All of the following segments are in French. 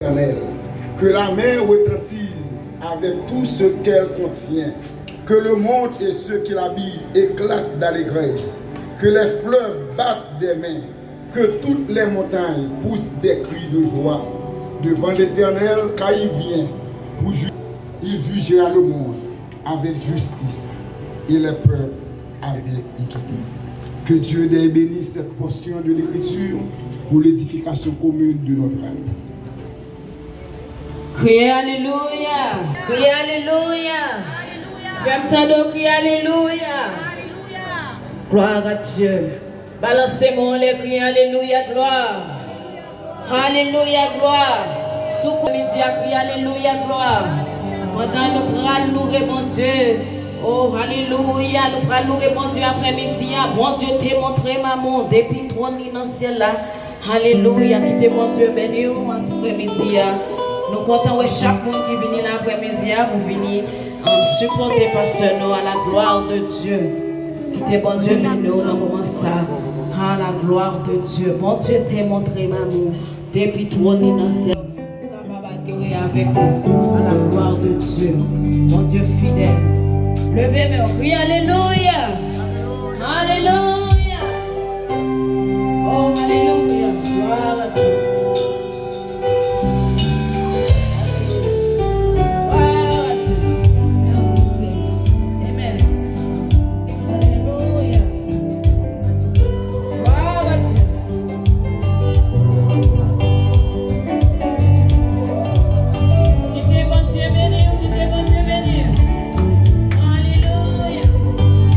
éternel. Que la mer retentisse avec tout ce qu'elle contient. Que le monde et ceux qui l'habitent éclatent d'allégresse. Que les fleuves battent des mains. Que toutes les montagnes poussent des cris de joie devant l'Éternel, car il vient pour juger. Il jugera le monde avec justice et les peuples avec équité. Que Dieu ait béni cette portion de l'Écriture pour l'édification commune de notre âme. Criez Alléluia. Criez Alléluia. Fais-moi de crier Alléluia. Gloire à Dieu. Balancez-moi les cris Alléluia, gloire. Alléluia, gloire. Sous midi à crier Alléluia, gloire. Pendant nous prenons louer mon Dieu. Oh, Alléluia. Nous prenons louer mon Dieu après-midi. Bon Dieu t'ai montré maman depuis trop dans le ciel là. Alléluia. Qui t'es mon Dieu béni après-midi. Nous comptons chaque monde qui vient l'après-midi pour venir supporter pasteur nous à la gloire de Dieu. Qui t'es bon Dieu béni dans le moment ça. À la gloire de Dieu. Bon Dieu t'ai montré maman depuis trop dans le ciel. Avec nous, à la gloire de Dieu, mon Dieu fidèle. Levez mes cris, Alléluia. Alléluia. Oh, Alléluia. Gloire à Dieu. Gloire à Dieu. Merci Seigneur. Amen. Alléluia. Gloire à Dieu. Alléluia.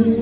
Ou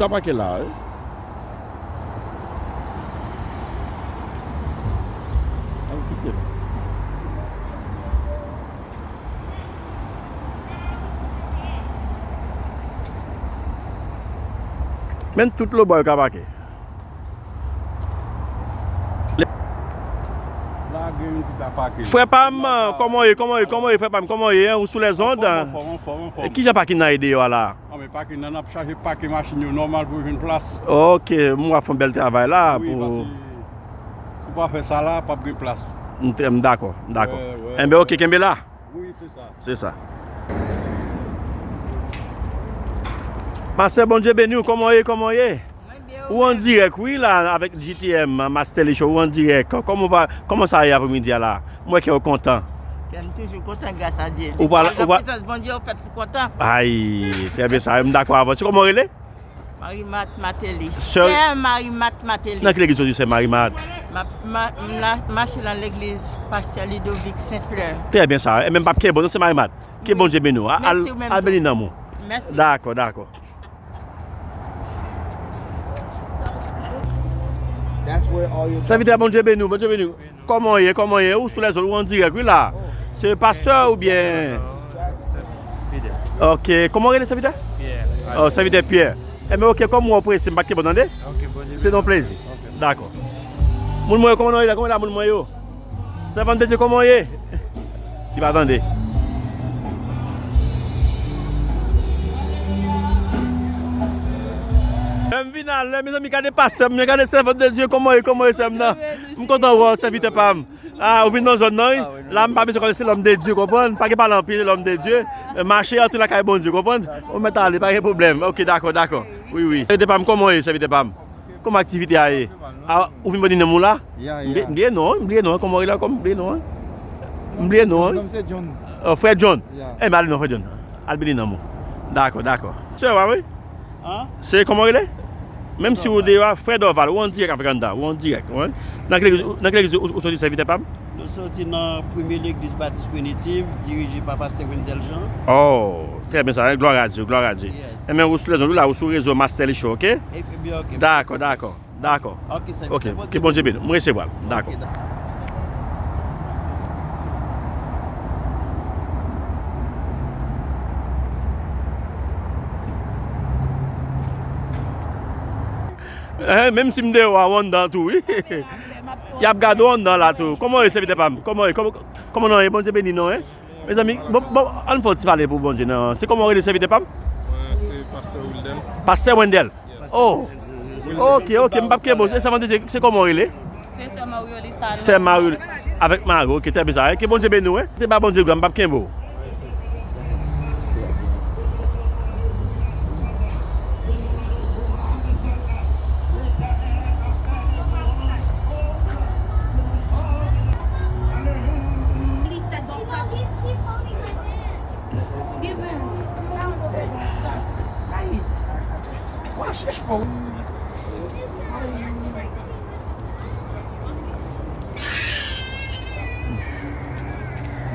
ka pa ke la, Men tout le boy ka pa ke. Frère Pam, comment est, frère Pam, comment est, ou sous les ondes? Et qui j'ai pas qui n'a aidé là? Ah mais pas qui n'a pas chargé pas qui machine normal pour une place. OK, moi fais un bel travail là oui, pour si pas faire ça là, pas de place. D'accord. Eh bien OK, Kembe là? Oui, c'est ça. C'est ça. Master, bon Dieu béni, comment est? Ou en direct, oui, là, avec JTM, Master Les Show, ou en direct. Comment ça y est après-midi là? Moi qui suis content. Je suis toujours content grâce à Dieu. Bon Dieu, content. Aïe, très bien ça, je suis d'accord avec vous. Comment il est? Marie-Mat Matéli. Sœur- C'est Marie-Mat Matéli. Dans quelle église tu c'est Marie-Mat? Marche dans l'église Pasteur Ludovic Saint-Fleur. Très bien ça. Et même pas qui bon, c'est Marie-Mat. Qui bon Dieu béni. Merci, ou même Al béni dans mon. Merci. D'accord, d'accord. That's where all your Serviteur bon Dieu béni, bon Dieu béni. Comment est, où sous les autres, où on dirait que là? C'est pasteur ou bien? Ok, comment est le serviteur? Pierre. Oh, serviteur Pierre. Eh mais ok, comme moi, c'est pas qui bon entendez? C'est ton plaisir. D'accord. Moun moyo comment on est là, comment là moun moyo? Servant de Dieu comment est? Il va attendre. Mes amis, regardez pasteur, regardez servant de Dieu comment est, c'est maintenant. Je suis content de voir serviteur Pam. Ah, vous venez dans une zone, là, je ne sais pas si l'homme de Dieu, comprendre? Pas que parler en pile, l'homme de Dieu. Marcher entre la caille bon Dieu, comprendre? On met à pas de problème. Ok, d'accord. Oui, oui. Serviteur Pam, comment est, serviteur Pam? Comment activité est? Ah, vous venez de là? Bien non, comment il est là, comme bien non? Bien non. Frère John. Eh bien, allez, non, frère John. Allez, non. D'accord. C'est vrai, oui? C'est comment il est? Même si vous êtes frère d'Oval, ou on direct avec Anda, ou on direct. Dans quelle église vous sortez serviteur Pam? Nous sommes dans la première église baptiste primitive, dirigée par Pasteur Wendell Jean. Oh, très bien ça, gloire à Dieu. Yes. Et même vous sur les ondes là, vous sur le réseau Master Show, ok? Et puis bien, ok. D'accord. Ok, ça Ok, que bon Dieu béni. Moi recevoir. D'accord. Même si je suis à dans tout, oui. Il y a gardé dans là tout. Comment est serviteur Pam? Comment on est bon Dieu béni non hein? Mes amis, bon on faut parler pour bon Dieu non. C'est comment est serviteur Pam? C'est Pasteur Wendell. Pasteur Wendell. Oh. OK, m'pas bon, c'est comment il est? C'est Sœur Marioli Salon. C'est Marie avec Marie, OK, très bien. Que bon Dieu béni hein? C'est pas bon Dieu, m'pas beau.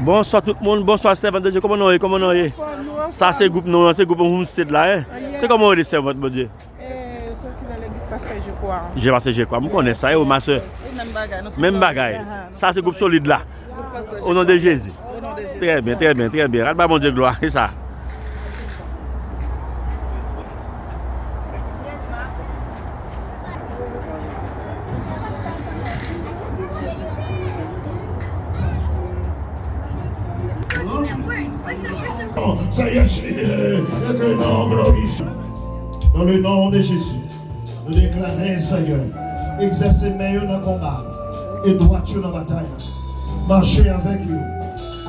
Bonsoir tout le monde, bonsoir servant de Dieu, comment on est? Ça c'est groupe non, c'est groupe Homestead là, hein? C'est comment on est servant de Dieu? Sorti dans l'église Pasteur je crois. J'ai passé, je crois, je connais ça, et ma soeur. Même bagaille. Ça c'est groupe solide là. Au nom de Jésus. Très bien. Râle mon Dieu gloire, c'est ça. Seigneur, que nom glorifié. Dans le nom de Jésus, nous déclarons, Seigneur, exercez meilleur dans le combat et droiture dans la bataille. Marchez avec vous,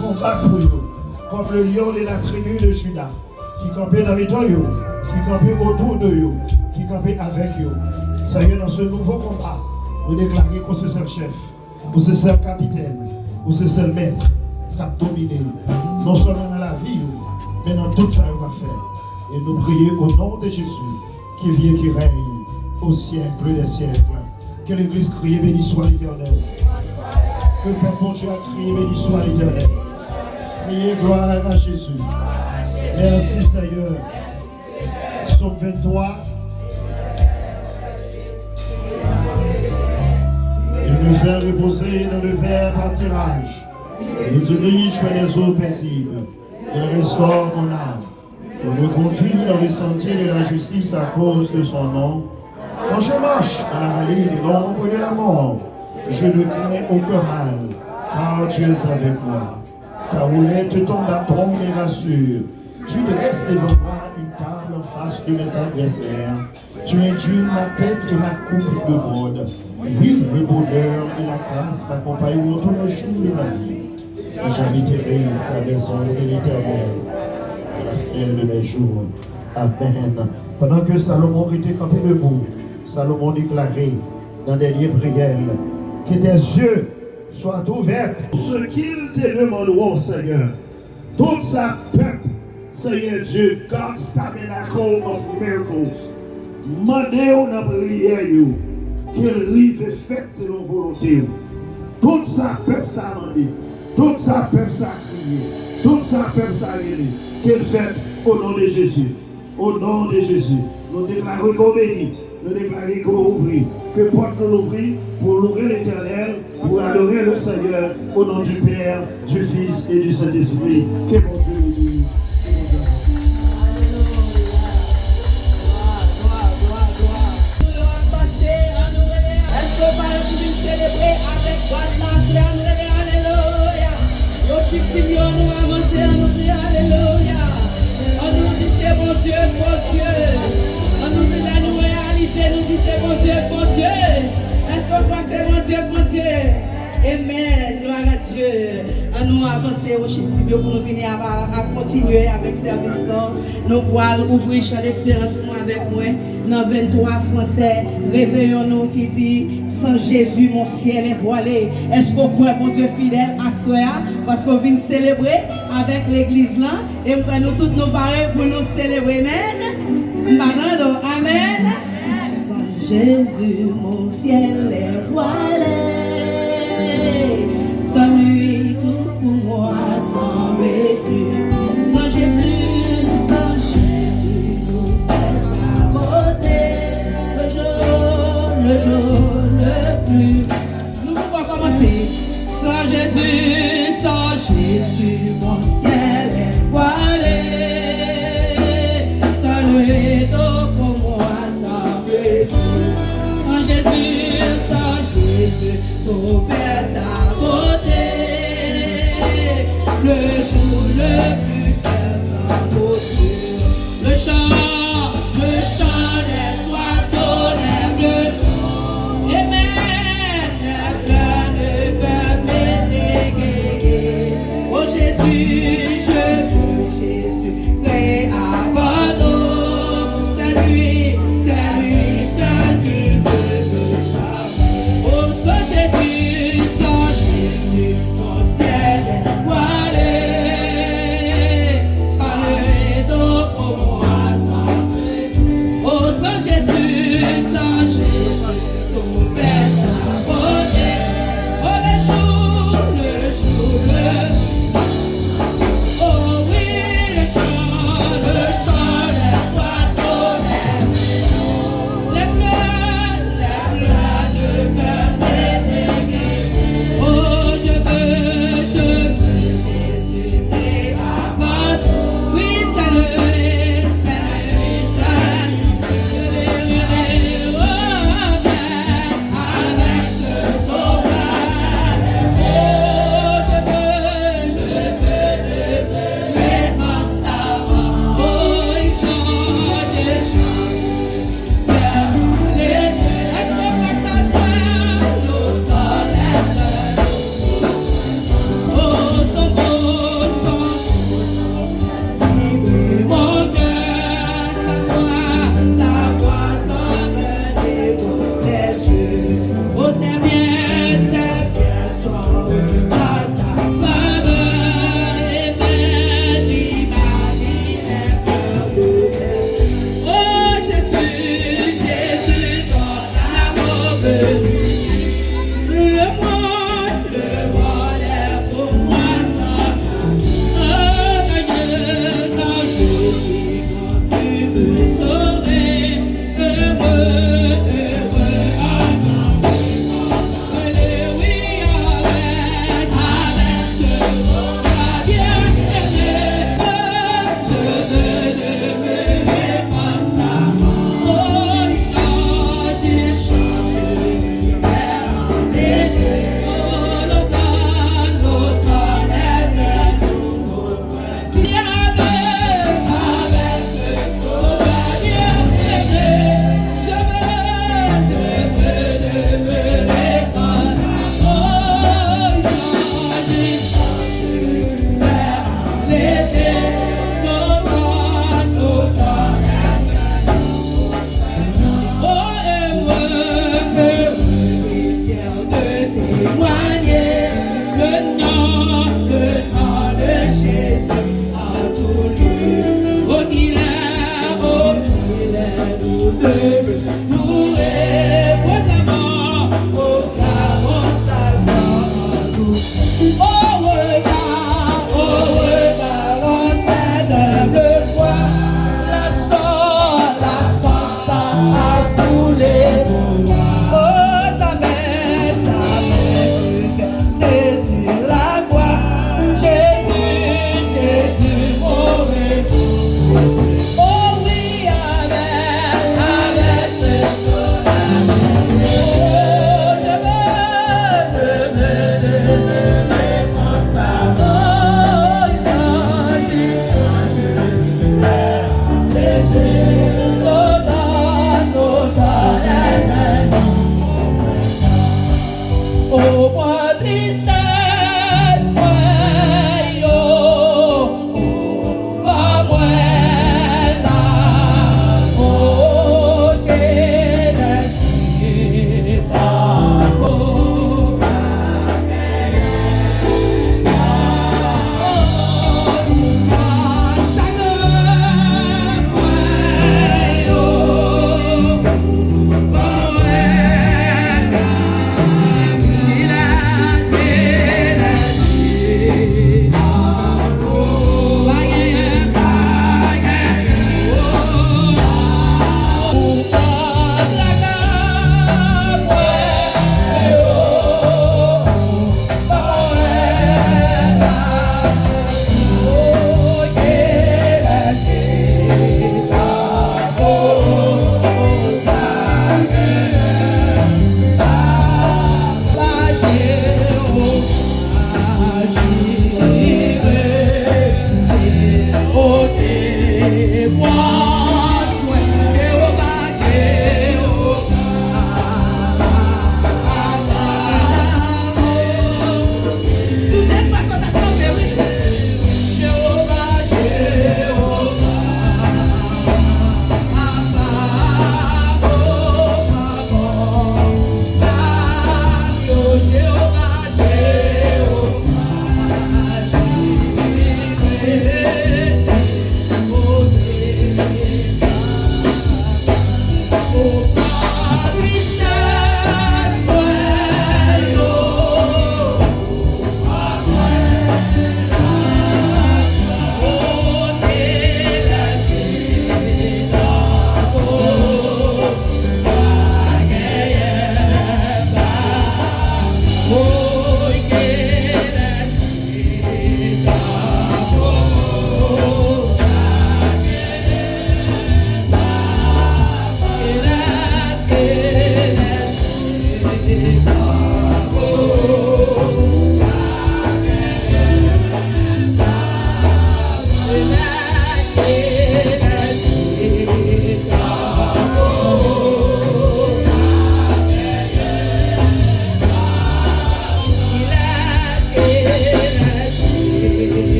combat pour vous, comme le lion de la tribu de Judas, qui campait dans les temps, qui campait autour de vous, qui campait avec vous. Seigneur, dans ce nouveau combat, nous déclarons qu'on c'est seul chef, qu'on c'est seul capitaine, qu'on c'est seul maître, qui a dominé, non seulement dans la vie, mais dans tout ça, on va faire. Et nous prions au nom de Jésus, qui vient, qui règne au siècle des siècles. Que l'Église crie, béni soit l'Éternel. Que le Père bon Dieu a crié, béni soit l'Éternel. Criez gloire à Jésus. Merci Seigneur. Psaume 23. Il nous fait reposer dans le vert pâturage. Il nous dirige vers les eaux paisibles. Il restaure mon âme. Il me conduit dans le sentier de la justice à cause de son nom. Quand je marche dans la vallée de l'ombre de la mort, je ne crains aucun mal, car tu es avec moi. Ta roulette, ton bâton me rassure. Tu dresses devant moi une table en face de mes adversaires. Tu induis ma tête et ma coupe de mode. Oui, le bonheur et la grâce m'accompagneront tous les jours de ma vie. Et j'habiterai la maison de l'Éternel, à la fin de mes jours. Amen. Pendant que Salomon était campé debout, Salomon déclarait dans des liens prières que tes yeux soient ouverts. Ce qu'ils te demanderont, Seigneur, toute sa peuple, Seigneur Dieu, God's tabernacle of miracles. Mandez-vous dans la prière, qu'il rive et fait selon volonté. Tout ça, peuple, ça a demandé. Tout ça, peuple, ça a crié. Tout ça, peuple, ça a guéri. Qu'il fait au nom de Jésus. Au nom de Jésus. Nous déclarons qu'on bénit. Nous déclarons qu'on ouvre. Que porte nous l'ouvrir pour louer l'Éternel, pour adorer le Seigneur. Au nom du Père, du Fils et du Saint-Esprit. Que mon Dieu nous bénisse. Célébrer avec God, alléluia. Worship nous avancer, nous dire alléluia. On nous dit c'est bon Dieu, on nous dit là nous réaliser, nous dit c'est bon Dieu. Est-ce qu'on croit c'est bon Dieu? Amen, gloire à Dieu. On nous avancer au chip pour nous venir à continuer avec service. Nous pourrons ouvrir champ d'espérance avec moi. Dans 23 français, réveillons-nous qui dit sans Jésus mon ciel est voilé. Est-ce qu'on croit mon Dieu fidèle à soi? Parce qu'on vient célébrer avec l'église là et nous tous nous pareils pour nous célébrer. Amen. Amen. Sans Jésus mon ciel est voilé. Sans lui tout pour moi semble-t-il. Sans Jésus tout est à côté. Le jour le plus. Nous pouvons commencer. Sans Jésus, mon ciel est voilé. Sans lui tout pour moi semble-t-il. Sans Jésus, tout est à côté. Le jour le plus clair s'en le chant des oiseaux lève le Amen, les fleurs ne peuvent m'égayer. Oh Jésus, je veux Jésus, créé avant nous. C'est lui seul qui peut me charmer. Oh, sans Jésus,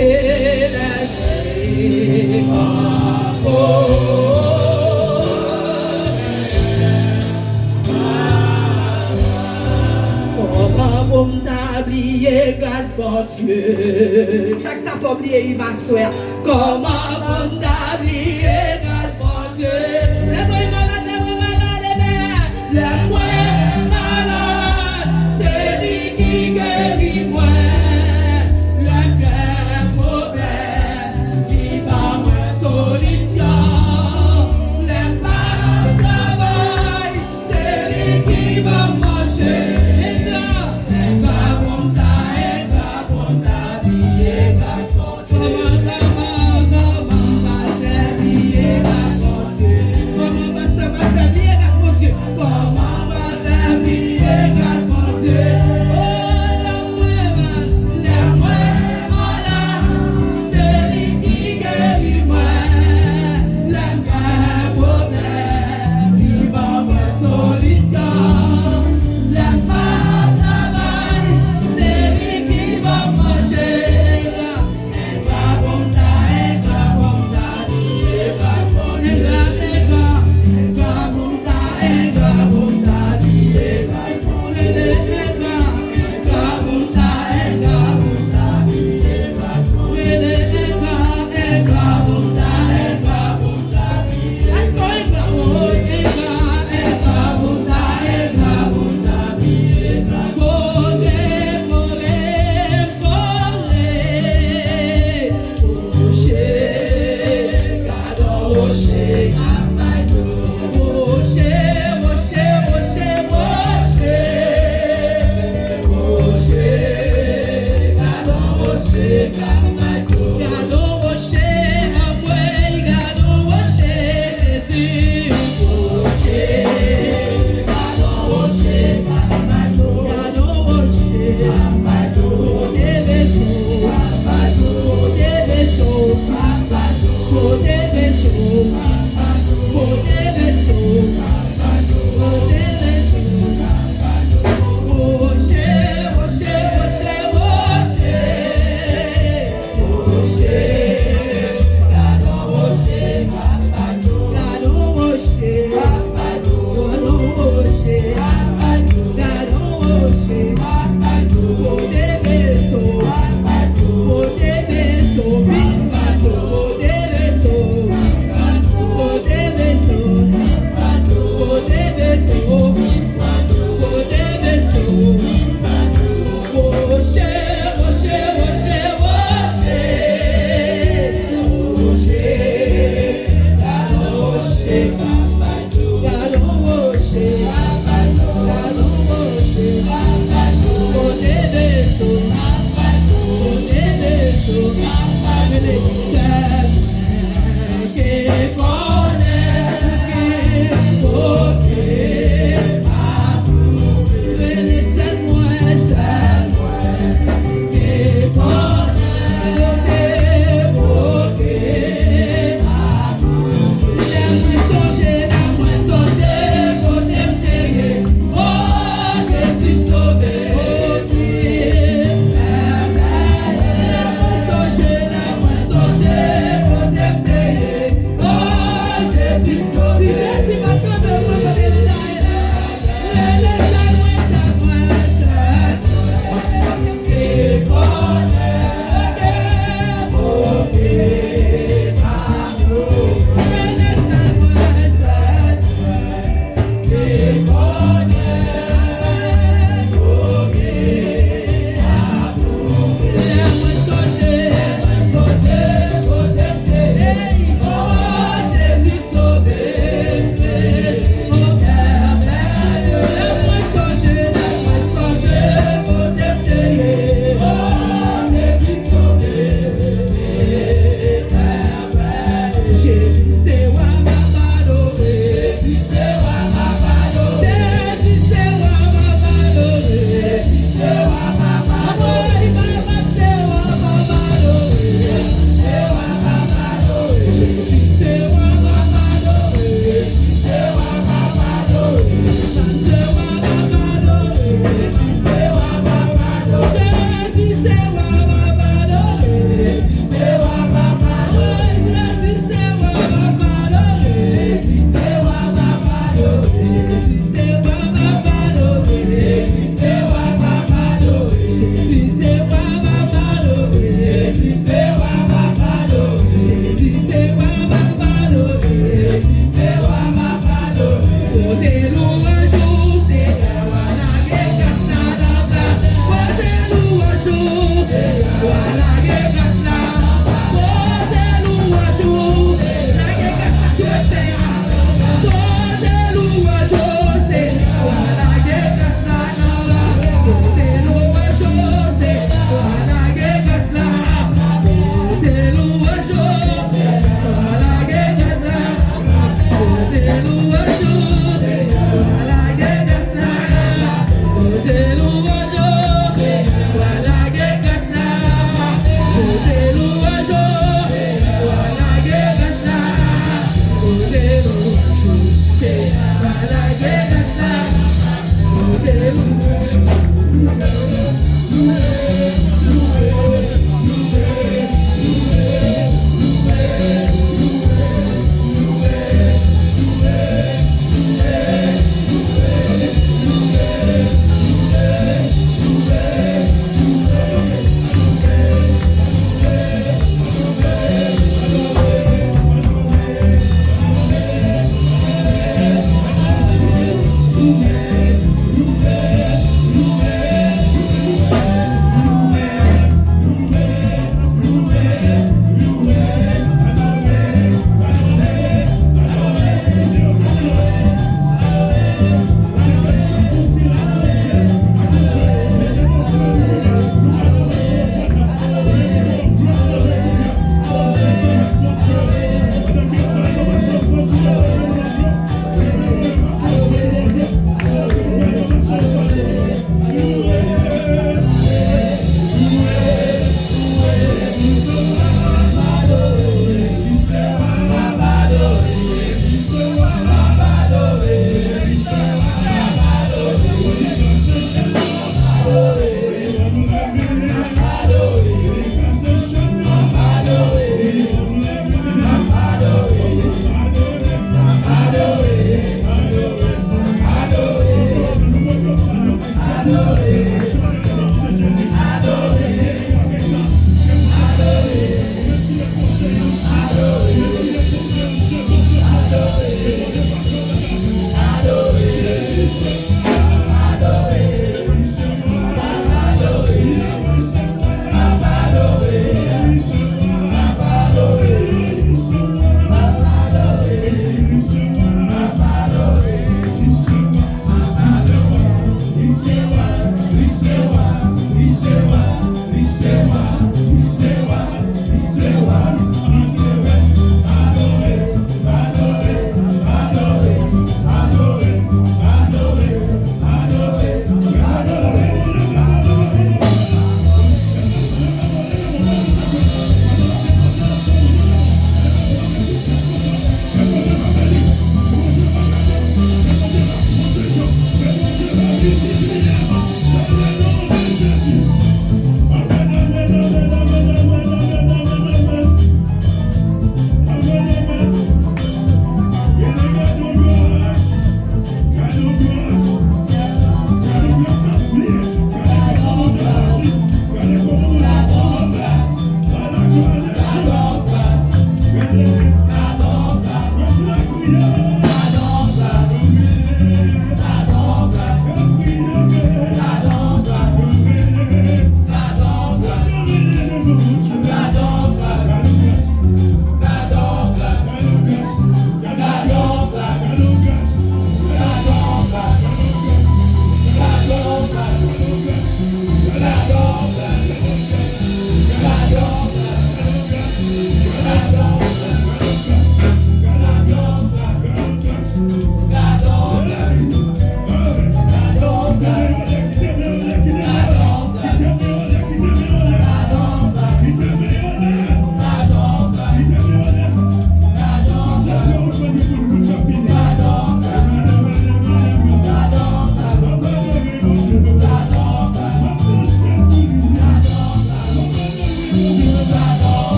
laissé comment pour m'oublier grâce bon Dieu. Ça que t'as fait oublier ma soeur. Comment pour m'oublier grâce bon Dieu. Les moins malades, les moins malades, c'est lui qui guérit moi. Yeah.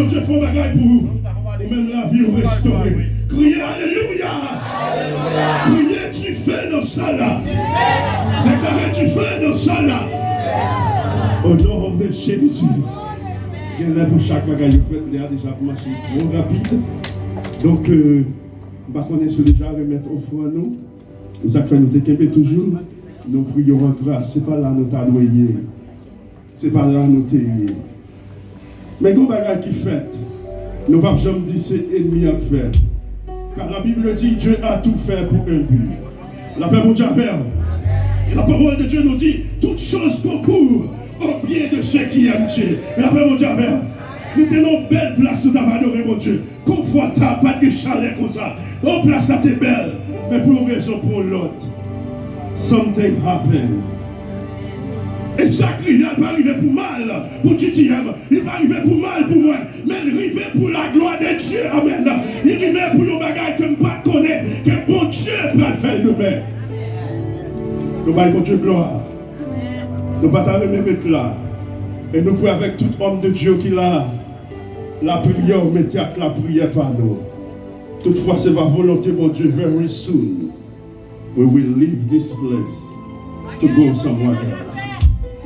bon Dieu fait bagaille pour vous. Ou même la vie restaurée. Criez Alléluia. Criez tu fais dans ça là. Déclarez tu fais dans ça là. Au nom de Jésus. Il y a pour chaque bagaille fait, il y a déjà marché trop rapide. Donc, je ne connais pas déjà remettre au fond nous. Ça fait nous te toujours. Nous prions en grâce. Ce n'est pas là nous t'adouiller. Ce n'est pas là nous t'aider. Mais nous bagaille qui fait, nous ne pouvons jamais dire c'est ennemi à faire. Car la Bible dit Dieu a tout fait pour un but. La paix pour Dieu. Et la parole de Dieu nous dit toutes choses concourent au bien de ceux qui aiment Dieu. La paix mon Dieu. Nous tenons belle place où adorer mon Dieu. Confortable, pas de chalet comme ça. On place à tes belle. Mais pour une raison pour l'autre. Something happened. Et ça, il n'est pas arrivé pour mal pour TTM. Il n'est pas arrivé pour mal pour moi. Mais il est arrivé pour la gloire de Dieu. Amen. Il est arrivé pour nos bagages que je ne connais pas. Que bon Dieu peut faire demain. Nous baillons pour Dieu gloire. Nous ne pouvons pas remettre là. Et nous pouvons avec tout homme de Dieu qui l'a. La prière, mettez à la prière par nous. Toutefois, c'est ma volonté, mon Dieu, very soon. We will leave this place to go somewhere else.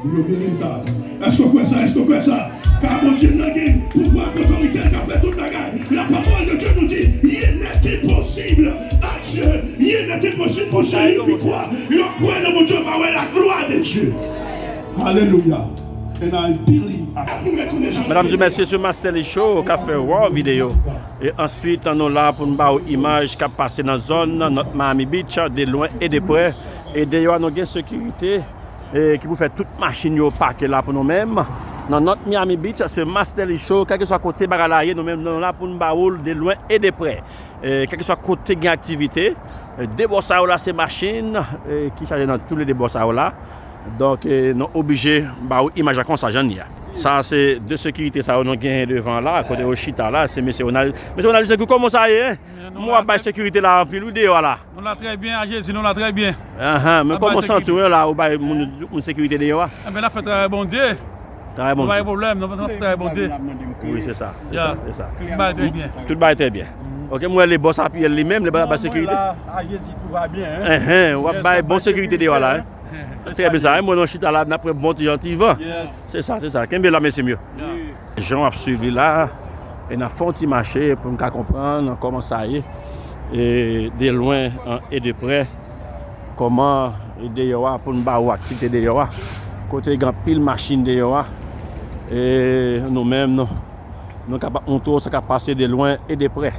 Do you believe that? Est-ce qu'on croit ça? Est-ce qu'on croit ça? Car mon Dieu n'a pas pouvoir autorité qui a fait toute la guerre. La parole de Dieu nous dit, il n'est impossible à Dieu. Il n'est impossible pour celui qui croit. Il croit dans mon Dieu, va voir la gloire de Dieu. Alléluia. And I believe. Mesdames et messieurs, ce Master Show qui a fait une vidéo. Et ensuite, nous là pour nous voir une image qui a passé dans la zone, notre Miami Beach, de loin et de près. Et d'ailleurs, nous avons une sécurité qui vous fait toute machine parquée là pour nous-mêmes. Dans notre Miami Beach, c'est Master Show, quel que soit côté baralaye, nous-mêmes nous là pour nous voir de loin et de près. Quel que soit côté gain activité, débossage là, c'est machine qui charge dans tous les débossages là. Donc, nous sommes obligés de image comme ça, j'en ai. Ça, c'est de sécurité, ça, on a gagné devant là, à côté de Chita là, c'est monsieur, on a dit, comment ça y est? Moi, la sécurité là, en plus, nous là. On l'a très bien, à Jésus, on l'a très bien. Mais comment ça, tu es là, on sécurité dehors? Mais là, fait très bon Dieu. Très bon Dieu. Pas de problème, non, fait très bon Dieu. Oui, c'est ça, c'est ça. Tout va très bien. Tout va très bien. Ok, moi, les boss à pied lui-même, les boss sécurité. À Jésus, tout va bien. On va bonne sécurité dehors là. C'est bien ça, moi, je suis là, après bon gentil vent. C'est ça, c'est ça. Qu'est-ce que là, mais c'est mieux. Les gens ont suivi là, et on a fait un petit marché pour nous comprendre comment ça y est, et de loin et de près, comment d'ailleurs pour nous voir activité d'ailleurs, côté grand pile machine d'ailleurs, et nous-mêmes, nous sommes capables de passer de loin et de près.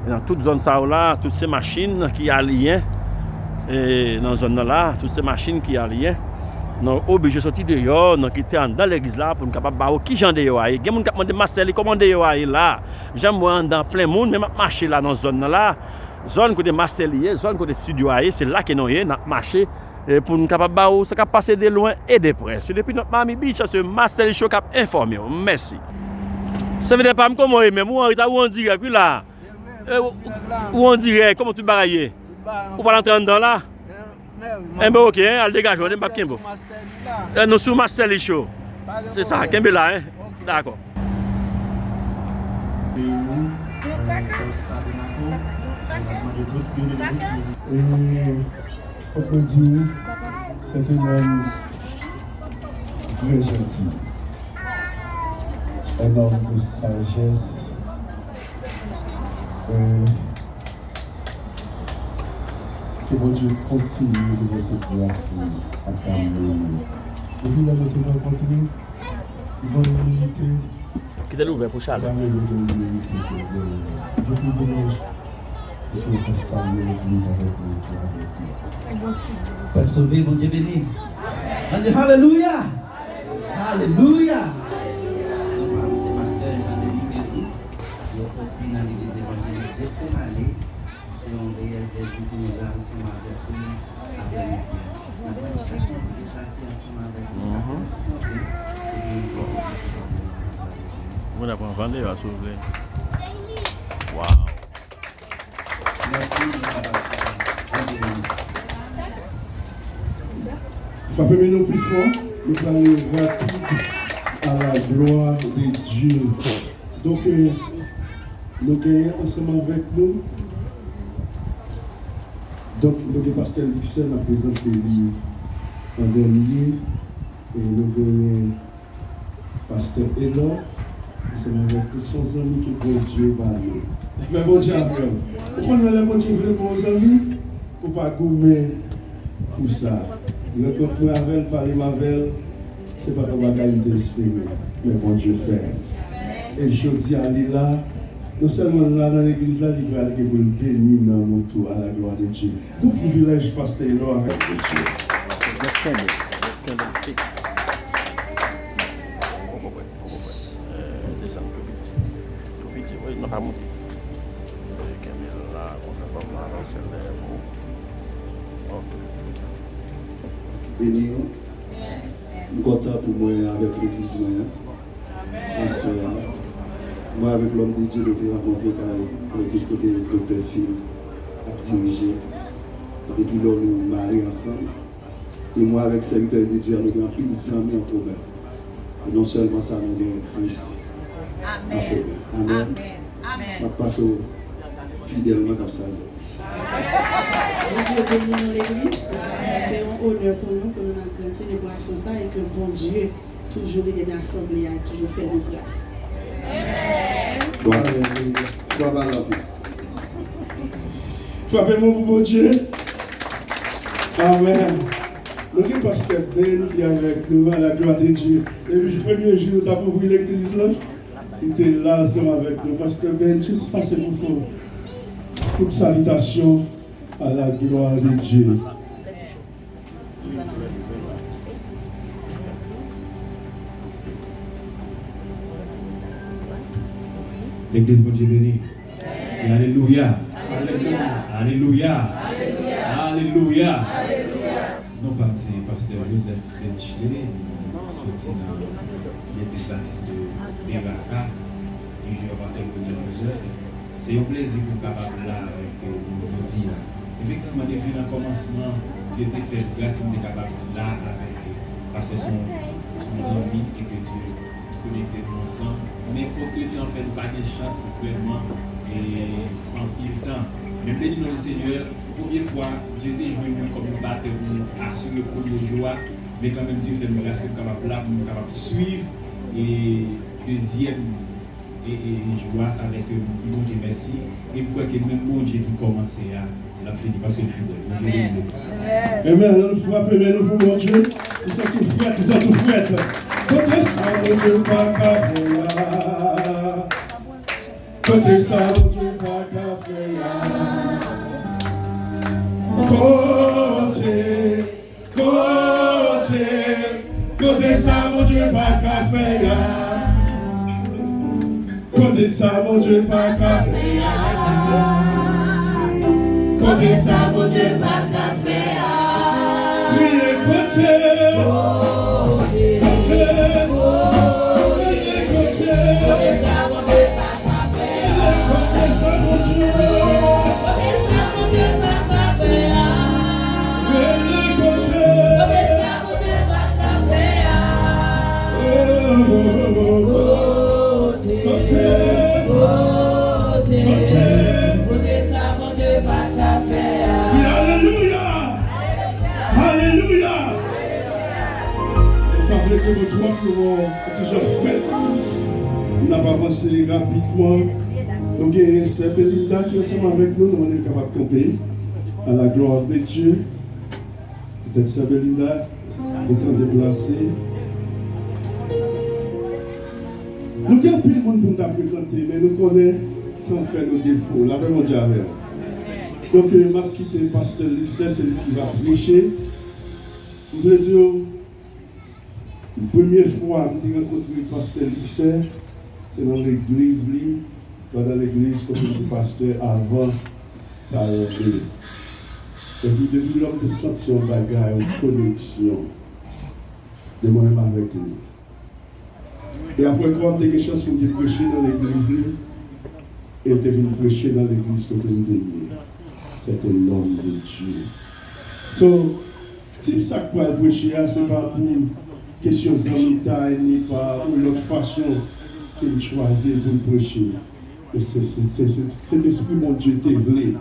Et dans toute zone ça là, toutes ces machines qui ont lien. Et dans cette zone là, toutes ces machines qui ont lien, nous sommes obligés de sortir dehors, nous quitter dans l'église là pour nous capables de voir qui j'en dehors. Il y a des gens qui demandent Master, comment dehors là. J'aime moi dans plein monde, même marcher là dans cette zone là, zone côté Master lié, zone côté studio c'est là que nous y n'a marché pour nous capables de voir ça passer de loin et de près. C'est depuis notre Miami Beach, c'est Master Show qui a informé. Merci. Ça veut dire pas comment même où on dirait là. Où on dirait comment tu barailler. Ou pas entrer dedans là? Eh bien ok, elle dégage, on n'est pas Kimbo. Nous sommes Master Show. C'est ça, Kimbo là, hein? D'accord. C'est un homme très gentil. Un homme de sagesse. Que mon Dieu continue de se placer à calmer. Et puis là, maintenant, continue. Bonne humilité. Qui est ouvert pour Charles? Je vous demande de que saluer l'église avec nous. Père sauvé, mon Dieu béni. On dit Alléluia. Alléluia. C'est pasteur Jean-Denis Bélis. Je suis sorti dans l'église évangélique Gethsemane. C'est un réel plaisir pour nous ensemble avec lui après-midi. Nous allons chacun nous placer ensemble avec nous. On a pas entendu, s'il vous plaît. Wow. Merci. Frappez-nous plus fort, nous allons rapide à la gloire de Dieu. Donc, nous sommes ensemble avec nous. Donc, le pasteur Dixon a présenté en dernier. Et nous avons pasteur Elor. Nous sommes avec tous son amis qui bon Dieu par nous. Mais bon Dieu après. Pourquoi nous allons motiver nos amis pour ne pas gommer pour ça. Le compte avec, parler avec, ce n'est pas ton bagage d'exprimer. Mais bon Dieu fait. Et je dis à là. Non seulement là dans l'église, là, il va aller pour le bénir dans mon tour à la gloire de Dieu. Tout privilège, pasteur, là, avec Dieu. Béni, je suis content pour moi avec l'église. Moi, avec l'homme de Dieu, je rencontré avec l'église côté Dr. Phil, à diriger. Depuis lors, nous marions ensemble. Et moi, avec le serviteur de Dieu, nous avons plus de amis en commun. Et non seulement ça, nous avons Christ en commun. Amen. Je passe fidèlement comme ça. Dieu bénit dans l'église. C'est un honneur pour nous que nous avons grande célébration ça et que bon Dieu, toujours il est dans l'assemblée, a toujours fait nos grâces. Frappez-moi pour mon Dieu. Amen. Nous avons pasteur Ben qui est avec nous à la gloire de Dieu. Et le premier jour, nous avons ouvert l'église là. Il était là ensemble avec nous. Pasteur Ben, juste passez pour vous. Toute salutation à la gloire de Dieu. L'église, bon Dieu béni. Alléluia. Alléluia. Alléluia. Non, pas c'est pasteur Joseph Benchile, sorti dans l'église baptiste de Beraka, dirigé par pasteur Joseph. C'est un plaisir pour capable là avec nous dire. Effectivement, depuis le commencement, Dieu t'a fait grâce pour nous capable là avec parce que son ami et que Dieu connecté ensemble. Mais il faut que tu en fasses pas de chance vraiment et en pile temps. Même dans le Seigneur, première fois, Dieu t'a joué comme un batteur pour assurer le premier joie, mais quand même Dieu fait une grâce pour capable là, pour capable suivre et deuxième. Et joie avec vous dit bon Dieu merci et pourquoi que même bon Dieu qui commence à la finir parce que fidèle. Amen. Nous frappons nous pour mon Dieu. Nous sommes tous frères, nous sommes tous frères. Côté ça, mon Dieu, pas qu'à faire. Côté ça, mon Dieu, pas qu'à faire. Côté ça, mon Dieu, pas qu'à faire. Côté ça, mon Dieu, pas qu'à faire. Côté ça, mon Dieu, pas qu'à faire. Oui, côté, côté, côté ça, mon Dieu, pas qu'à faire. Côté ça, mon Dieu, pas qu'à faire. Oui, côté, côté ça, mon Dieu, pas qu'à faire. Alléluia! Alléluia! Parlez que nous trois que déjà fait. On a avancé rapidement. Donc, c'est Belinda qui est ensemble avec nous. Nous sommes capables de camper à la gloire de Dieu. Peut-être c'est Belinda qui est en train de déplacer. Nous avons plus de monde pour nous présenter, mais nous connaissons tant faire nos défauts. La vraiment Dieu avec. Donc, je vais quitter le pasteur Lycée, c'est lui qui va prêcher. Je veux dire, la première fois que j'ai rencontré le pasteur Lycée, c'est dans l'église, dans l'église, comme le pasteur avant d'arriver. Et puis, depuis l'homme de sentir un bagage, une connexion de moi-même avec lui. Et après quoi, j'ai eu chance pour me prêcher dans l'église, et je suis venu prêcher dans l'église que je me c'est un homme de Dieu. So, si ça que je prêcher, ce n'est pas pour question de ni pas pour l'autre façon qu'il choisit de prêcher. Cet esprit, mon Dieu, t'est voulu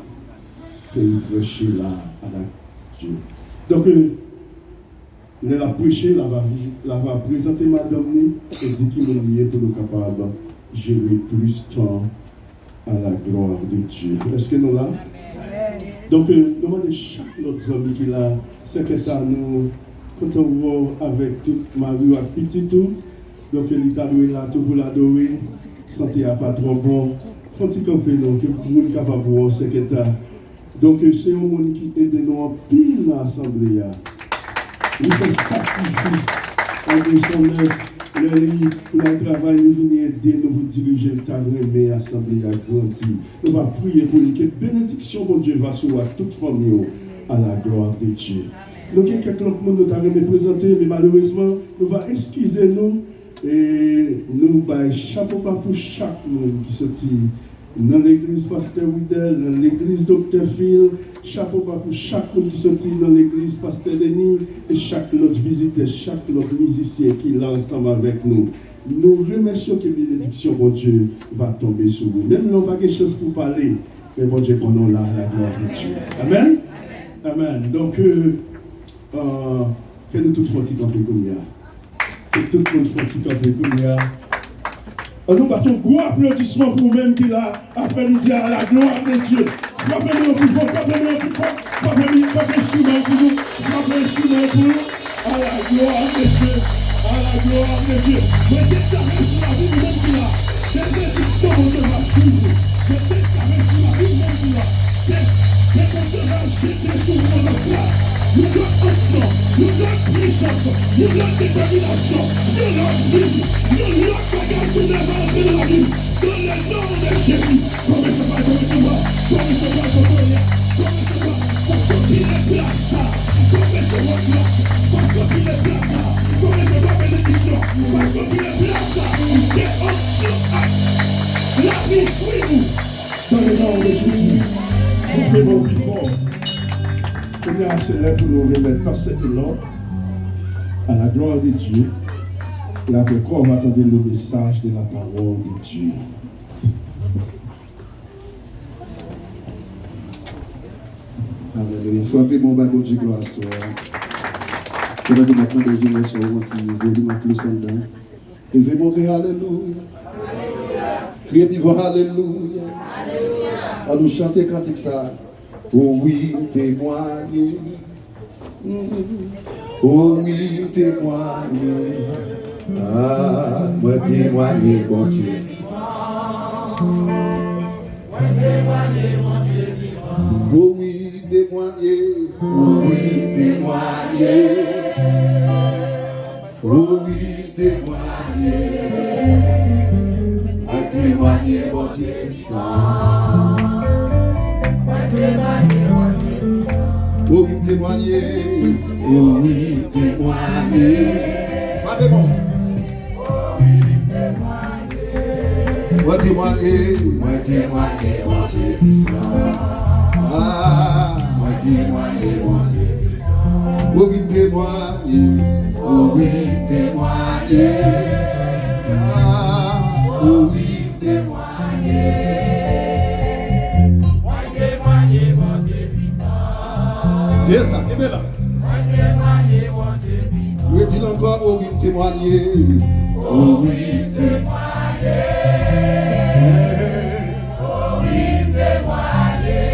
qu'il prêche là à la Dieu. Donc, elle a prêché, elle va présenter Madame et dit qu'il est lié pour nous capable de gérer plus de temps à la gloire de Dieu. Est-ce que nous là? Donc, nous demandons chaque autre ami qui l'a, secrétaire, nous, quand on voit avec toute Marie et petit tout, donc il est adoré là, tout pour l'adorer, santé à pas trop bon, faut-il qu'on fait nous, que le monde capable de voir secrétaire. Donc, c'est un monde qui aide nous en pile dans l'assemblée. Il fait sacrifice avec son le travail, il vient aider nous vous diriger le cadre, mais l'assemblée a grandi. Nous allons prier pour lui que bénédiction, mon Dieu, va sur toute famille à la gloire de Dieu. Donc, il y a quelques autres monde nous avons présenté, mais malheureusement, nous allons excuser nous et nous allons chapeau pas pour chaque monde qui sortit dans l'église Pasteur Widel, dans l'église Dr. Phil, chapeau pas pour chaque monde qui sortit dans l'église Pasteur Denis et chaque autre visiteur, chaque autre musicien qui est là ensemble avec nous. Nous remercions que bénédiction, mon Dieu, va tomber sur vous. Même nous n'avons pas de chance pour parler, mais mon Dieu, qu'on est là à la gloire de Dieu. Amen. Amen. Donc, fais-nous toutes font-ils comme ça. Tout le monde font-ils comme ça. Nous battons gros applaudissements pour vous-même qui là, après nous dire à la gloire de Dieu. Frappez-nous plus fort, frappez-nous plus fort, frappez-nous instrument pour nous, frappez instrument pour nous, à la gloire de Dieu, à la gloire de Dieu. Mais déclarez sur la vie de vous-même qui là, des bénédictions vont te suivre. Mais déclarez sur la vie de vous-même qui là, des continueurs jetés sur vous dans la foi. Nous donnons action, nous donnons puissance, nous donnons détermination, nous donnons vie, nous donnons bagarre pour les rentrer dans la vie. Dans le nom de Jésus, commencez pas, commencez pas, commencez pas, commencez pas, parce que il est place, commencez votre place, parce que il est place, commencez pas bénédiction, parce que il est place, des actions, la vie suit vous. Dans le nom de Jésus, coupez-moi plus fort. On est assez là pour nous remettre Pasteur Elan à la gloire de Dieu. Et après quoi, on va attendre le message de la parole de Dieu. Alléluia. Frappez mon bagot du gloire ce soir. Je vais maintenant des générations qui volument plus en dedans. Levez mon Père, alléluia. Criez vivant, alléluia. À nous chanter cantique ça. Oh oui, témoignez. Oh oui, témoignez. Ah, moi témoignez, bon Dieu. Oh oui, témoignez. Oh oui, témoignez. Oh oui, témoignez. Moi témoignez, bon Dieu. Oh oui, témoignez, oh oui, témoignez. Pas de bon. Moi témoignez, mon Dieu puissant. Ah, moi témoignez, mon Dieu. Oh oui, témoignez, oh oui, témoignez. Ah, oh oui, témoignez. C'est ça, et bien là. Où est-il encore? Oh oui, témoigner. Oh oui, témoigner. Oh oui, témoigner.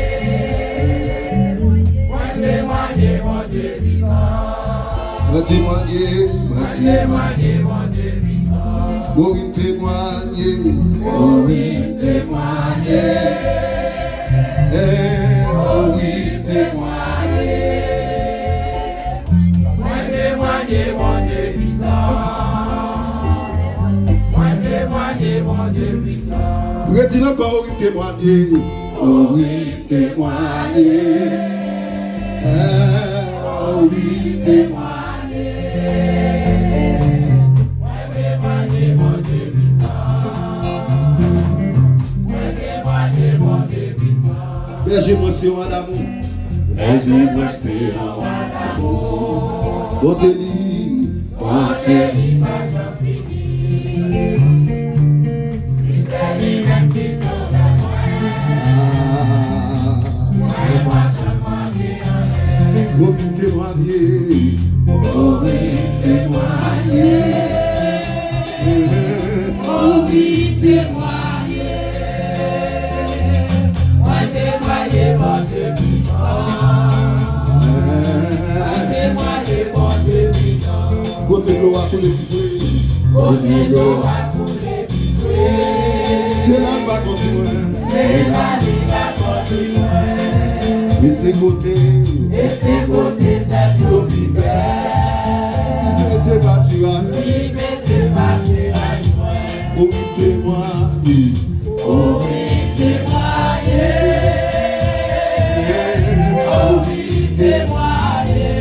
Témoigner, mon Dieu puissant. Témoigner, mon Dieu puissant. Oh oui, témoigner. Oh oui, témoigner. Oh oui, témoigner. Témoignez, mon Dieu puissant. Témoignez, mon Dieu puissant. Retire encore, oui, témoignez. Oh oui, témoignez. Oh oui, témoignez. Témoignez, mon Dieu puissant. Témoignez, mon Dieu puissant. Père, c'est en amour. Père, c'est en amour. Bonté, pas j'en finis. Oh oui, témoigner. Moi témoigner, mon Dieu puissant. Témoigner, mon Dieu puissant. Côté gloire pour les pieds. Côté gloire pour les pieds. C'est là va continuer. C'est là qui va continuer. Et c'est côté. Et c'est côté, c'est l'hôpital. Mettez pâturage. Oui, mettez pâturage. Oh oui, témoigner. Oh oui, témoigner. Oh oui, témoigner.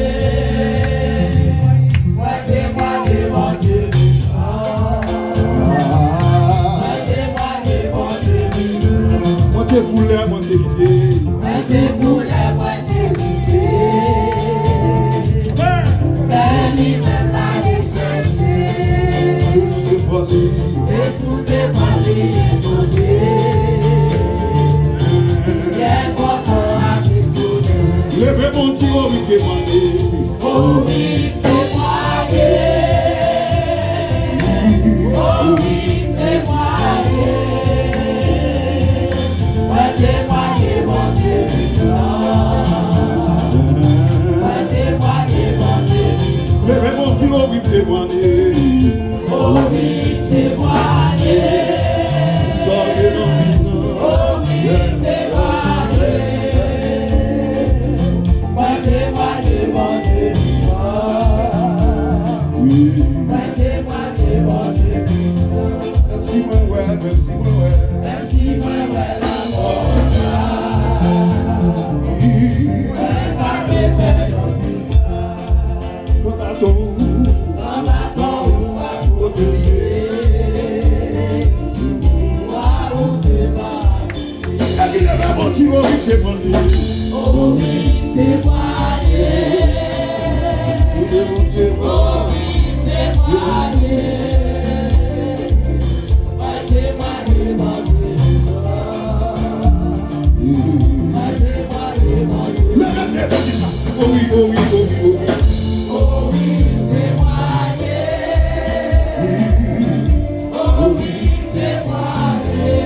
Moi témoigner, mon Dieu puissant. Moi témoigner, mon Dieu puissant. Moi t'es voulu, moi t'es quitté. Moi t'es voulu, moi t'es quitté. Ben lui-même l'a recherché. Jésus est parlé. Jésus est parlé et donné. Bien content à qui tourner. Levez mon Dieu, oh oui, témoigner. Oh oui, témoigner. Oh oui, témoigner. Ouais, témoigner, mon Dieu puissant. Ouais, témoigner, mon Dieu puissant. Levez mon Dieu, oh oui, témoigner. Oh oui, témoigner. Soyez dans le Oh oui, témoigner. Ouais, témoigner, mon Dieu puissant. Ouais, témoigner, mon Dieu puissant. Merci, moi, ouais, merci, moi, ouais. Merci, moi, ouais, la mort. Ouais, pas bébé, non, tu Quand à ton mon Dieu, oh oui, témoigner. Oh oui, témoigner. Oh oui, témoigner. Ouais, témoigner, mon Dieu. Ouais, témoigner, mon Dieu. Oh oui, oh oui, oh oui, oh oui. Oh oui, témoigner. Oh oui, témoigner.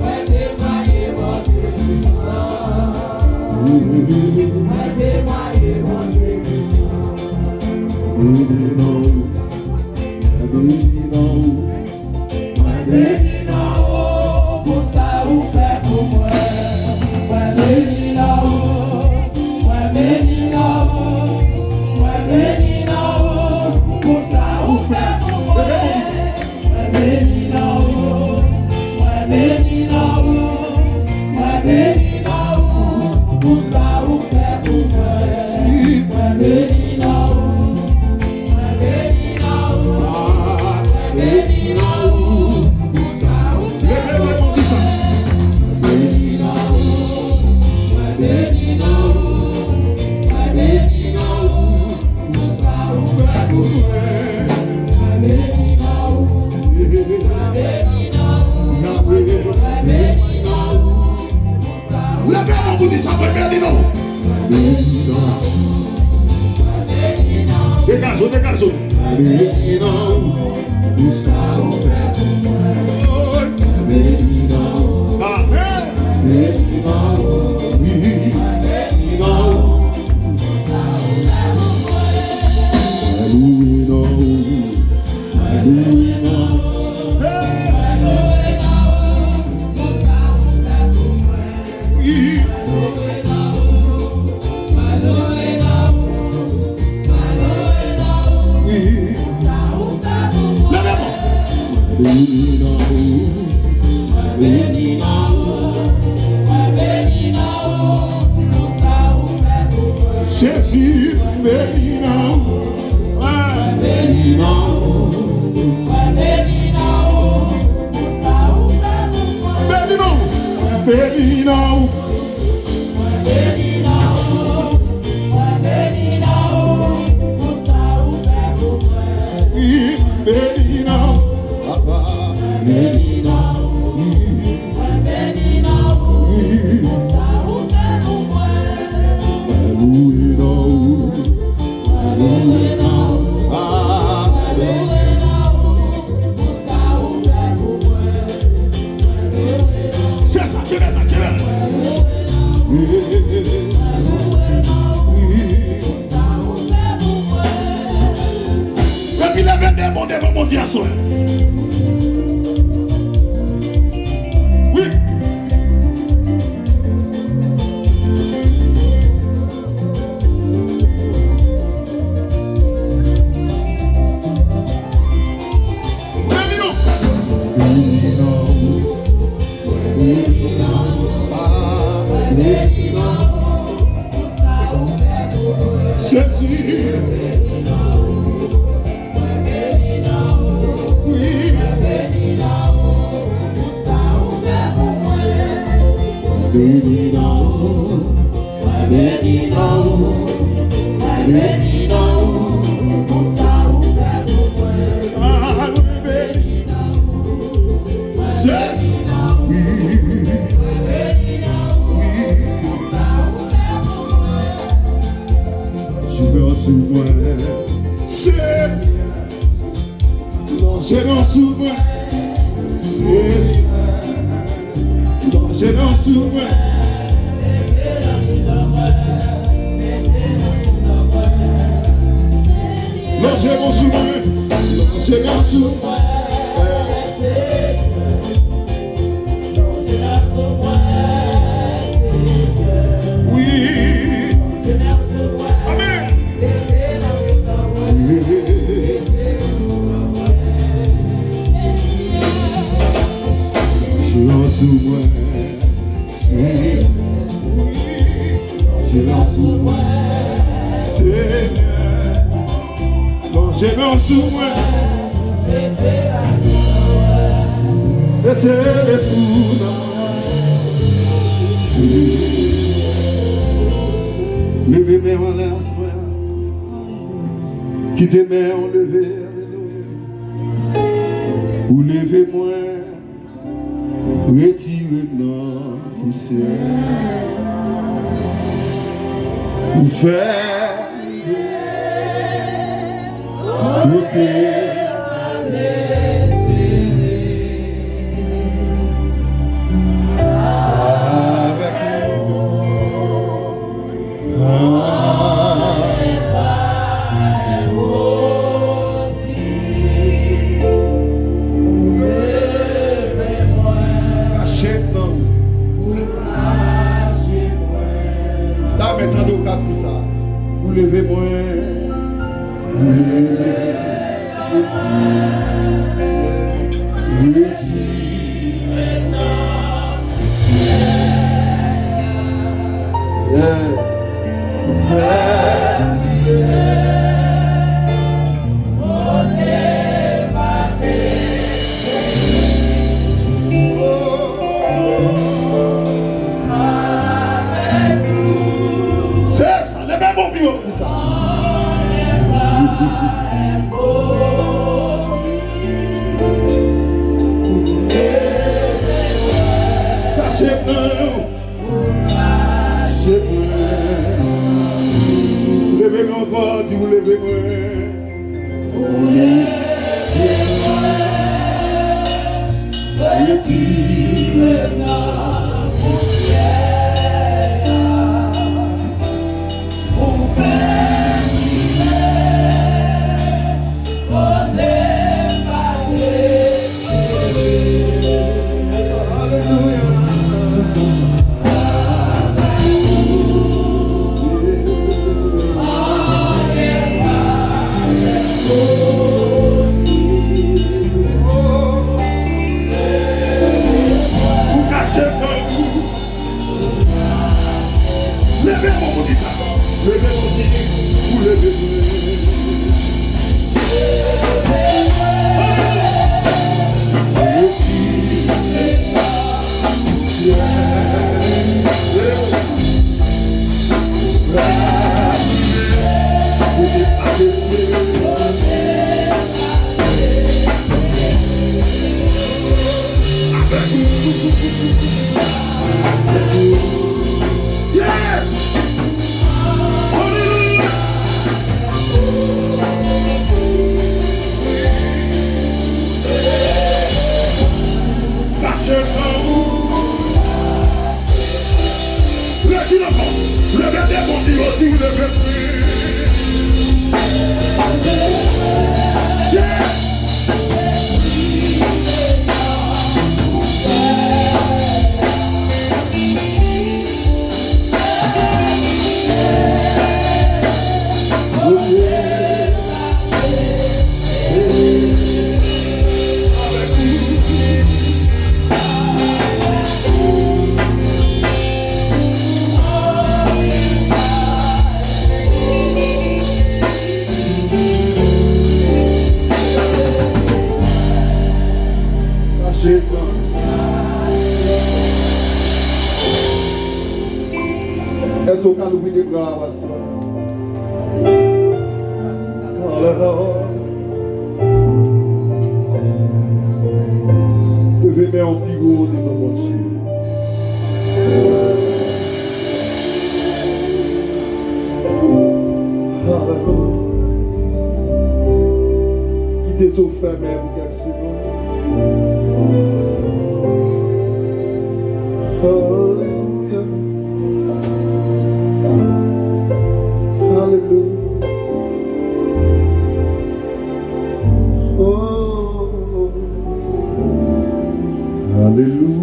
Ouais, témoigner, mon Dieu puissant. Ouais, témoigner, mon Dieu puissant. Béni là-haut, pour ça vous fait pour moi. Ouais, béni là-haut. Ouais, béni là-haut. Ouais, béni là-haut, pour ça vous fait pour moi. Ouais, béni là-haut. Ouais, béni là-haut. Ouais, béni là-haut, pour ça vous fait pour moi. Ouais, béni là-haut. Ouais, béni là-haut. Ouais, béni là-haut, pour ça vous fait pour moi. Béni là-haut. Ouais, béni là-haut. Ouais, béni là-haut, pour ça vous fait pour moi. Ouais, béni là-haut. Ouais, béni là-haut. Ouais, béni là-haut, pour ça vous fait pour moi. Dégagez, dégagez. Béni non, tout ça on fait pour moi. Béni non, béni non, oui, béni non, tout ça on fait pour moi. Alloué non, alloué non, alloué non, tout ça on fait pour moi. Oui. Jésus, béni non, béni non, béni non, béni non. Béni non, papa, béni non, béni non, ça vous fait pour moi. Alloué non, alloué non, ah, alloué C'est ça, c'est là, c'est là. Quand il avait demandé à mon Dieu à soi. Oui. Levez-moi en l'air, qui tes mains ont levé, ou levez-moi, retirez-moi poussière, ou faire côté. Levez-moi, c'est ça, les mêmes mots, c'est ça. Levez-moi encore, si vous levez-moi. C'est toi. Est-ce qu'on peut ouvrir des bras à ça? Levez-moi en pigou devant mon Dieu. Quittez son frère pour quelques secondes. Alléluia. Alléluia. Oh. Alléluia.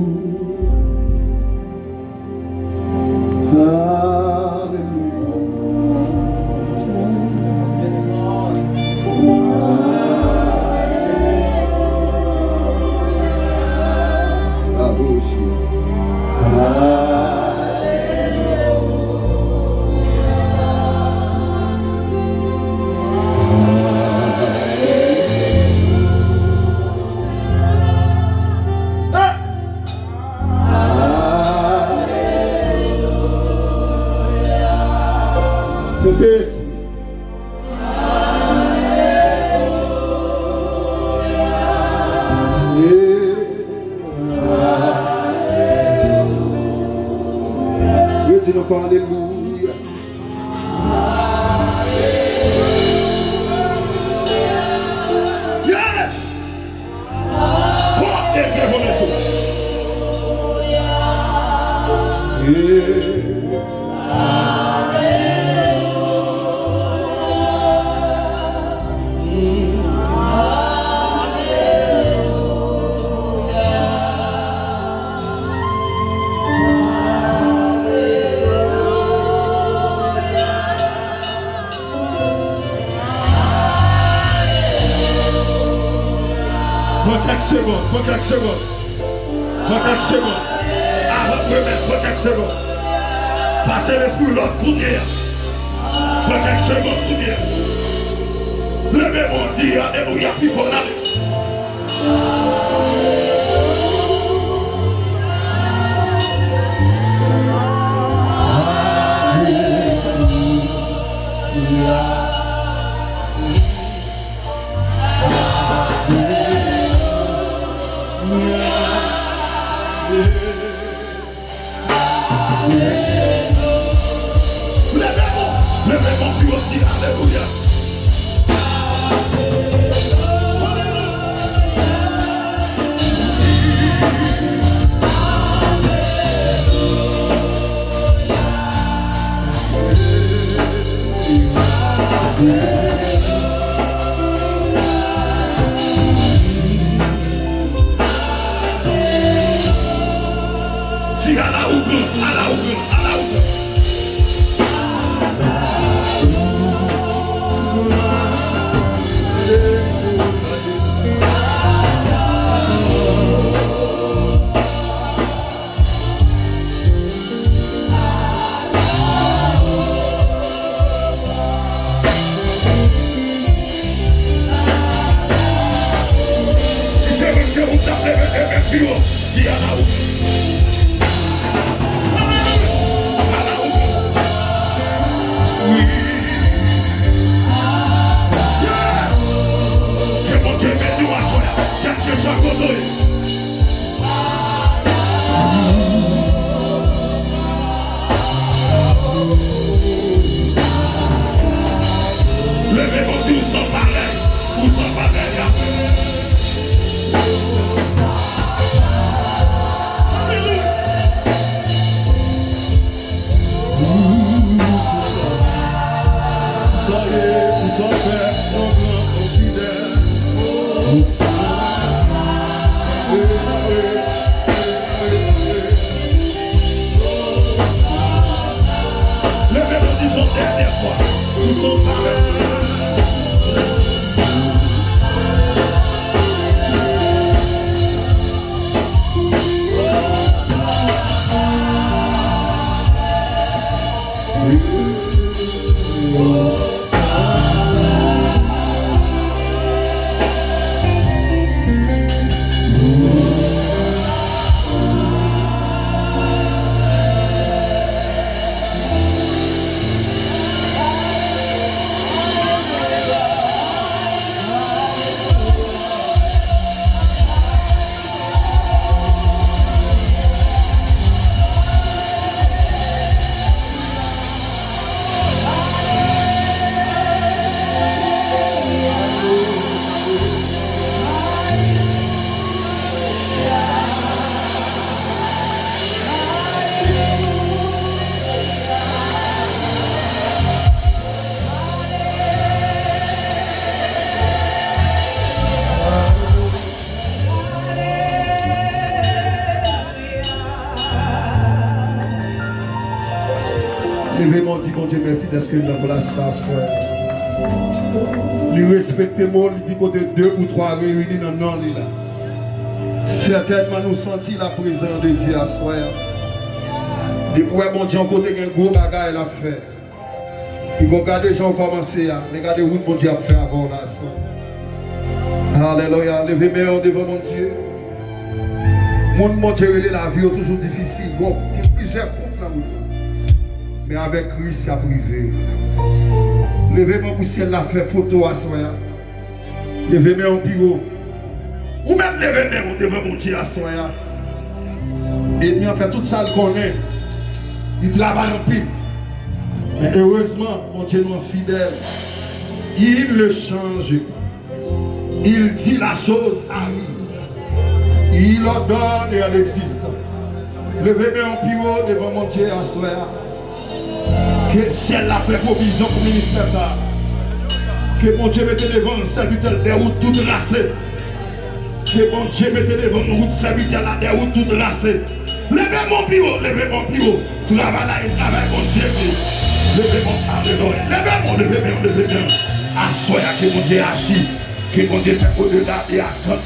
C'était ça. Dieu dit encore alléluia. Yes! Portez bien vos lettres. Quelques secondes. Avant de remettre, quelques secondes. Passez l'esprit l'autre pour dire. Quelques secondes pour dire. Levez mon Dieu, alléluia, puis il faut l'aller. Levez-moi plus aussi, alléluia. Dis à la hougue, à la hougue, à la hougue. Dis à la hougue. Levez-vous tous sans pareil, tous sans pareil. Levez-vous tous sans dernière fois, tous sans pareil. vraiment dit, mon Dieu, merci d'être que nous place ça, soeur. Lui respecter moi, lui dit côté 2 ou 3 réunis dans le nom là. Certainement nous sentis la présence de Dieu à soir. Et pour mon Dieu, côté un gros bagage à faire. Et vous regardez les gens commencer à regarder où mon Dieu a fait avant là. Alléluia, levez-moi devant mon Dieu. Mon Dieu, la vie est toujours difficile. Bon, il y a plusieurs groupes dans le monde. Mais avec Christ, il a privé. Levez-moi pour ciel la fait photo à soi. Levez-moi en bureau. Ou même levez-moi devant mon Dieu à soi. Et bien, en fait, tout ça, le connaît. Il travaille en pile. Mais heureusement, mon Dieu nous est fidèle. Il ne change pas. Il dit la chose arrive. Il ordonne et elle existe. Levez-moi en bureau devant mon Dieu à soi. Que ciel a fait provision pour le ministère ça. Que mon Dieu mette devant le serviteur des routes toutes tracées. Que mon Dieu mette devant le route serviteur des routes toutes tracées. Levez mon bureau, levez mon bureau. Travaille là et travaille mon Dieu. Levez mon, levez mon. Assoyez que mon Dieu agit. Que mon Dieu fait au-delà et attendre.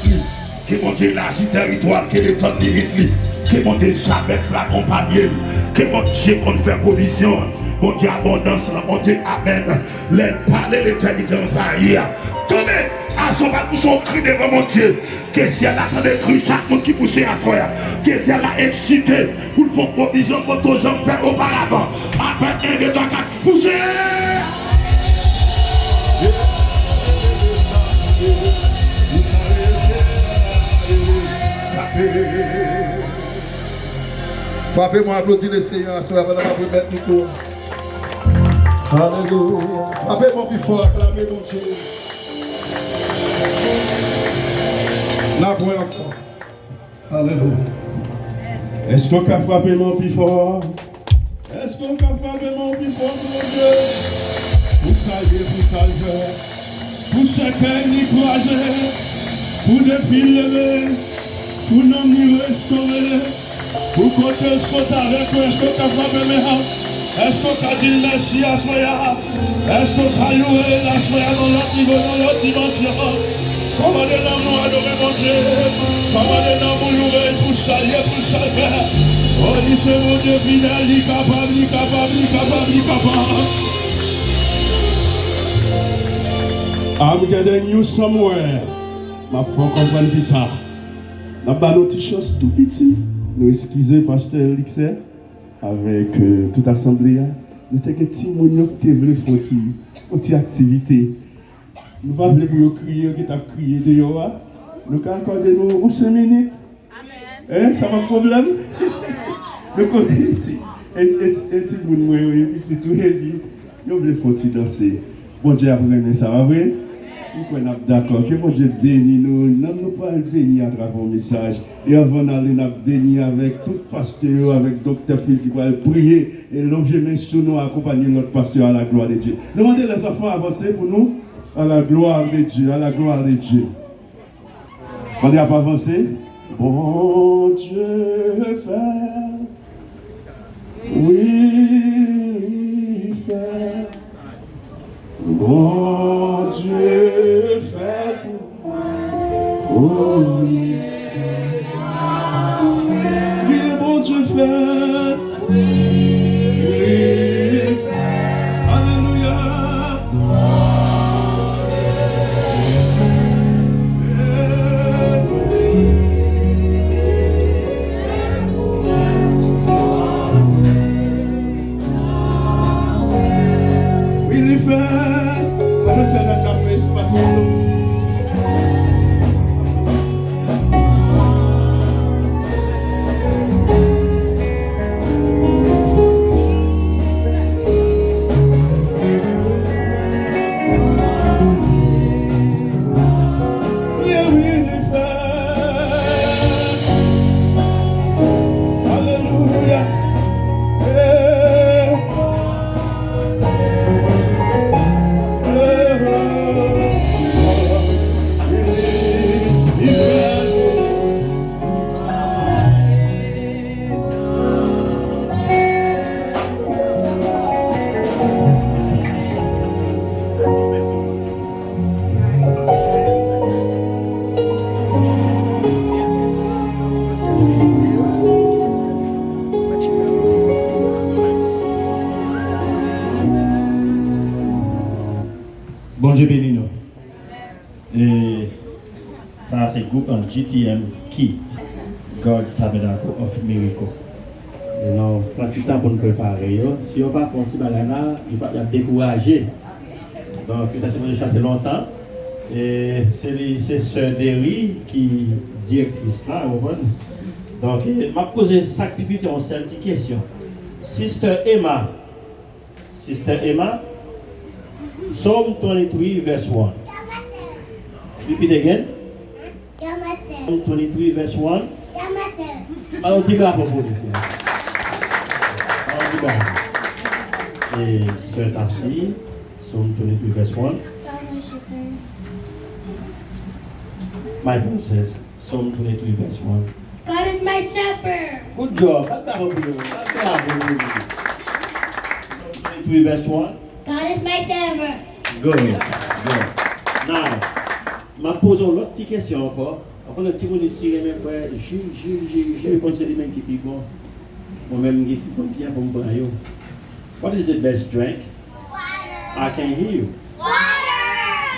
Que mon Dieu agit territoire, que le temps limite. Que mon Dieu jamais l'accompagner. Que mon Dieu qu'on fait provision. Mon Dieu abondance, mon Dieu amen. Les parler l'éternité en barrière. Tournez à son cri devant mon Dieu. Que si elle attend de cri, chaque monde qui pousse à soi. Que si elle a excité pour faire provision pour tous les gens auparavant. Après 1, 2, 3, 4, poussez. Frappez-moi, applaudir le Seigneur, soyez avant de mettre micro. Alléluia. Frappez-moi plus fort, acclamez mon Dieu. La voix encore. Alléluia. Est-ce qu'on peut frapper mon plus fort? Est-ce qu'on peut frapper mon plus fort, mon Dieu? Pour saluer, pour chacun y croiser, pour des filles levées, pour nous nous restaurer, pour qu'on te saute avec nous. Est-ce qu'on peut frapper mes hanches? Est-ce qu'on peut dire merci à Soya? Est-ce qu'on peut louer la Soya dans l'autre niveau, dans l'autre dimension? Comment les noms nous adorer mon Dieu? Comment les noms nous louer pour saluer, pour saluer? Oh, dis c'est mon Dieu fidèle, il capable, il capable, il capable, il capable. I'm getting you somewhere. Ma foi comprenne plus tard. N'a pas nos petites choses tout petit. Nous excusez pasteur Lixer avec toute assemblée. Nous avons des petits mounions qui voulaient faire une petite activité. Nous ne voulons pas pour crier, qui t'a crié dehors. Nous avons accordé nous 5 minutes. Amen. Ça va problème? Nous avons des petits mounions, petit tout heavy. Nous voulons faire une petite danser. Bon Dieu a vraiment ça, va vrai? Nous sommes d'accord. Que mon Dieu bénisse nous. Nous ne pouvons pas bénir à travers le message. Et avant d'aller, nous bénir avec tout pasteur, avec docteur Phil qui va prier. Et l'objet main sur nous, accompagner notre pasteur à la gloire de Dieu. Demandez les enfants à avancer pour nous. À la gloire de Dieu, à la gloire de Dieu. On n'a pas avancé. Bon Dieu fait. Oui, fait. Bon Dieu fait. Oh oui. Criez bon Dieu fait. Oui, fait. Alléluia. Il fait. On va faire notre affaire, c'est pas tout. Ça, c'est le groupe en GTM Kit, God Tabernacle of Miracle. Et non, quand il temps pour nous préparer, si on ne fait pas un petit bagage là, il va décourager. Donc, il a essayé de chanter longtemps. Et c'est Sœur Derry qui est directrice là, vous voyez. Donc, je vais poser 5 pipites en seule petite question. Sister Emma, Psalm 23, verse 1. Repeat again. Psalm 23, verse 1. Alors, on dit quoi pour vous ici? On dit quoi? Et Sœur Tassi, Psalm 23, verse 1. My princess, Psalm 23, verse 1. God is my shepherd. Good job. Psalm 23, verse 1. God is my shepherd. Good. Now, je pose une autre petite question encore. Après, le petit monde ici, je pense que c'est les mêmes qui piquent. Moi-même, je suis bien pour me prendre. What is the best drink? Water. I can hear you. Water.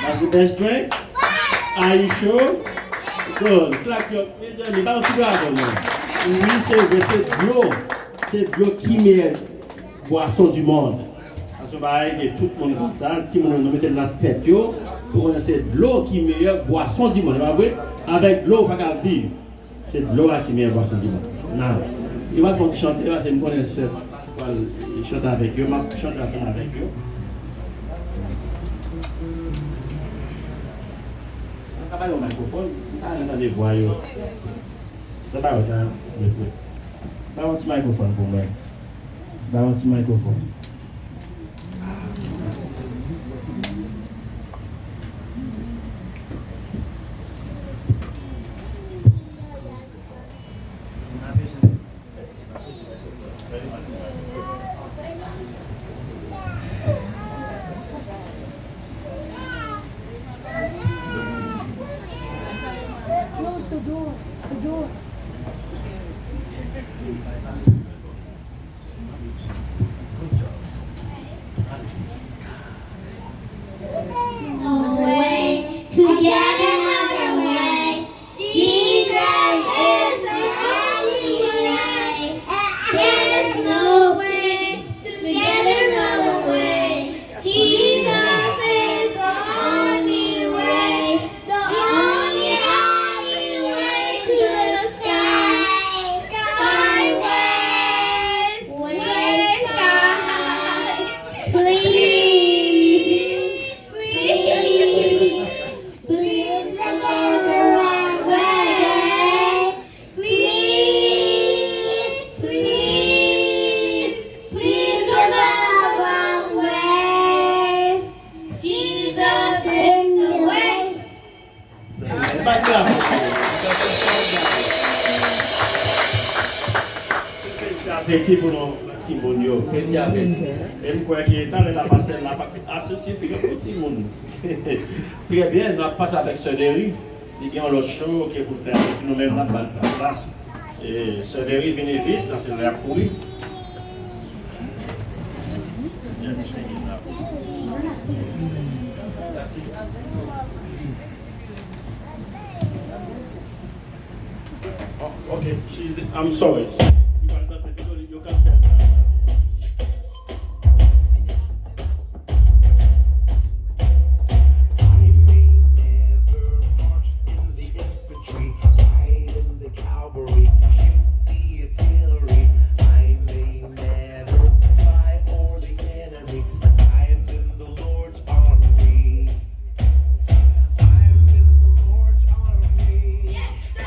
That's the best drink? Water. Are you sure? Good. Clap your hands. Oui, c'est de l'eau qui met boisson du monde. Parce que tout le monde comme ça, tout le monde met dans la tête pour qu'on ait de l'eau qui est meilleure boisson du monde. Avec l'eau, pas qu'à vivre. C'est de l'eau qui est meilleure boisson du monde. Non. Il va faire chanter, c'est une bonne chose. Il chante avec eux, je chante ensemble avec eux. On travaille au microphone, on a des voix. C'est pas autant. Pas un petit microphone pour moi. Pas un petit microphone. Close the door. The door. Away to get another way. Jesus is the only way. There's no way to get another way. Jesus is the only way. The only way to the sky. Skyways. Way sky. Please. Please go the wrong way. Please go the wrong way. Jesus is the way. Petit pour nos petits monio, petit à petit. Et je crois que dans la passerelle, là, ça suffit que petit monde. Très bien, on va passer avec Sœur Derry. Il y a un autre show qui est pour faire avec nous-mêmes là. Et Sœur Derry, venez vite, dans cette l'air pourri. Oh, okay, I'm sorry. You can say Yes, sir.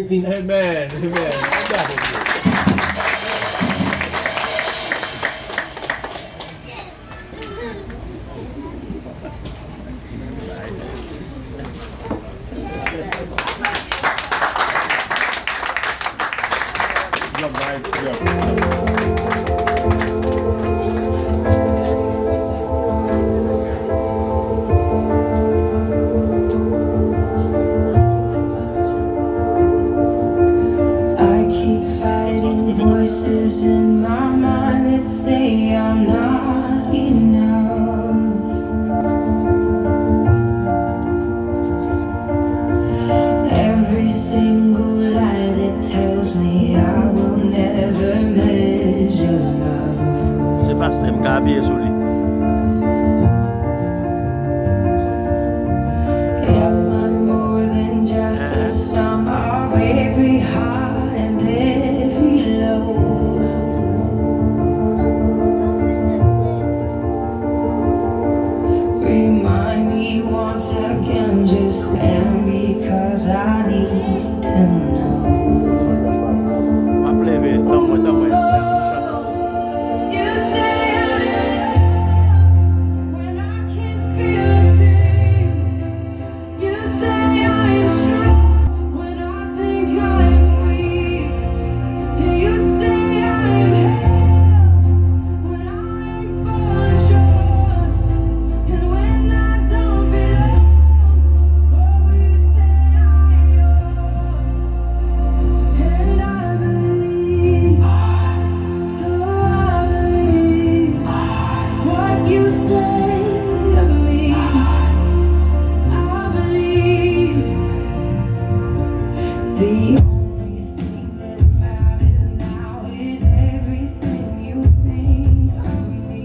praising. Amen. Amen. I keep fighting voices in my mind that say I'm not enough. Every single lie that tells me I will never measure up. C'est pasteur M'Gabi sur lui. Am I more than just the sum of every high and every low? Remind me once again just when, because I need to know. You say I am when I can't feel a thing. You say I am strong when I think I am weak. And you say I am held when I am falling short. And when I don't belong, oh, you say I am yours. And I believe, oh, I believe what you say of me. I believe the only thing that matters now is everything you think of me.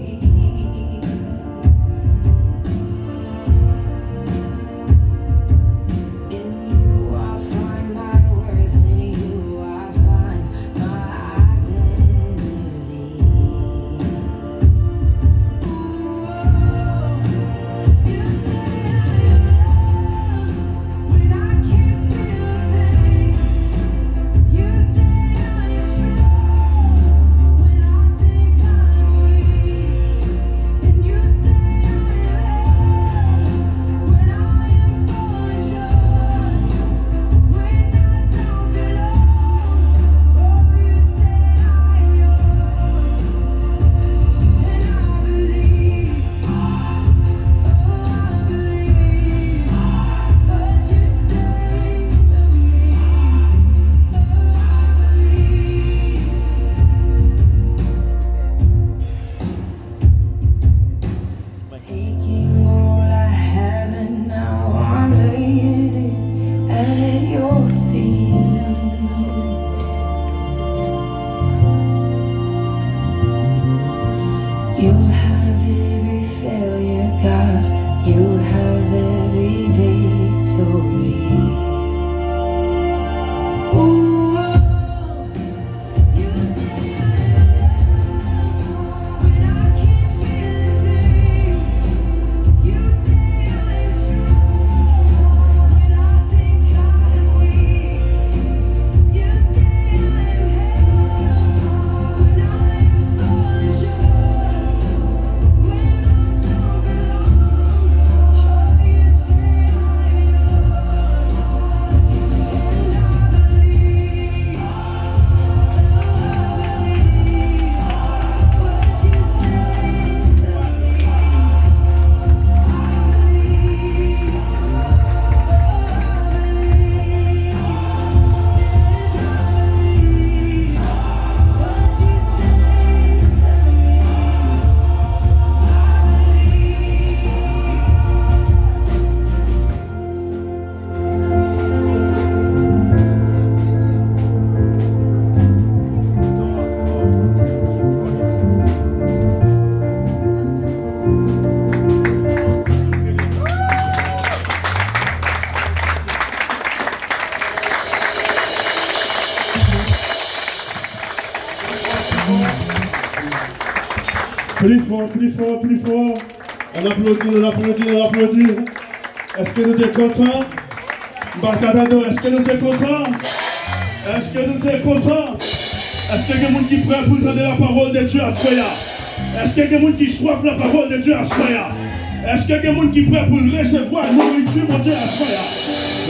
In you I find my worth, in you I find my identity. You say I am when I can't feel a thing. You say I am strong when I think I'm weak. And you say I am held when I am falling short. When I don't belong, oh, you say I am yours. And I believe, oh, I believe what you say of me. Oh, I believe. Taking all I have and now I'm laying it at your feet. You'll have every failure, God. You'll have every victory. Ooh, you say I am when I can't feel a thing. You say I am strong when I think I am weak. You say I am held when I am falling short. When I don't belong, oh, you say I am yours. And I believe, what you say of me. Plus fort, plus fort, plus fort. On applaudit, on applaudit, on applaudit. Est-ce que nous sommes contents? Est-ce que nous sommes contents? Est-ce que nous sommes contents? Est-ce qu'il y a des gens qui sont prêts pour entendre la parole de Dieu à ce soir? Est-ce qu'il y a des gens qui soif la parole de Dieu à ce soir? Est-ce qu'il y a des gens qui sont prêts pour recevoir la nourriture de Dieu à ce soir?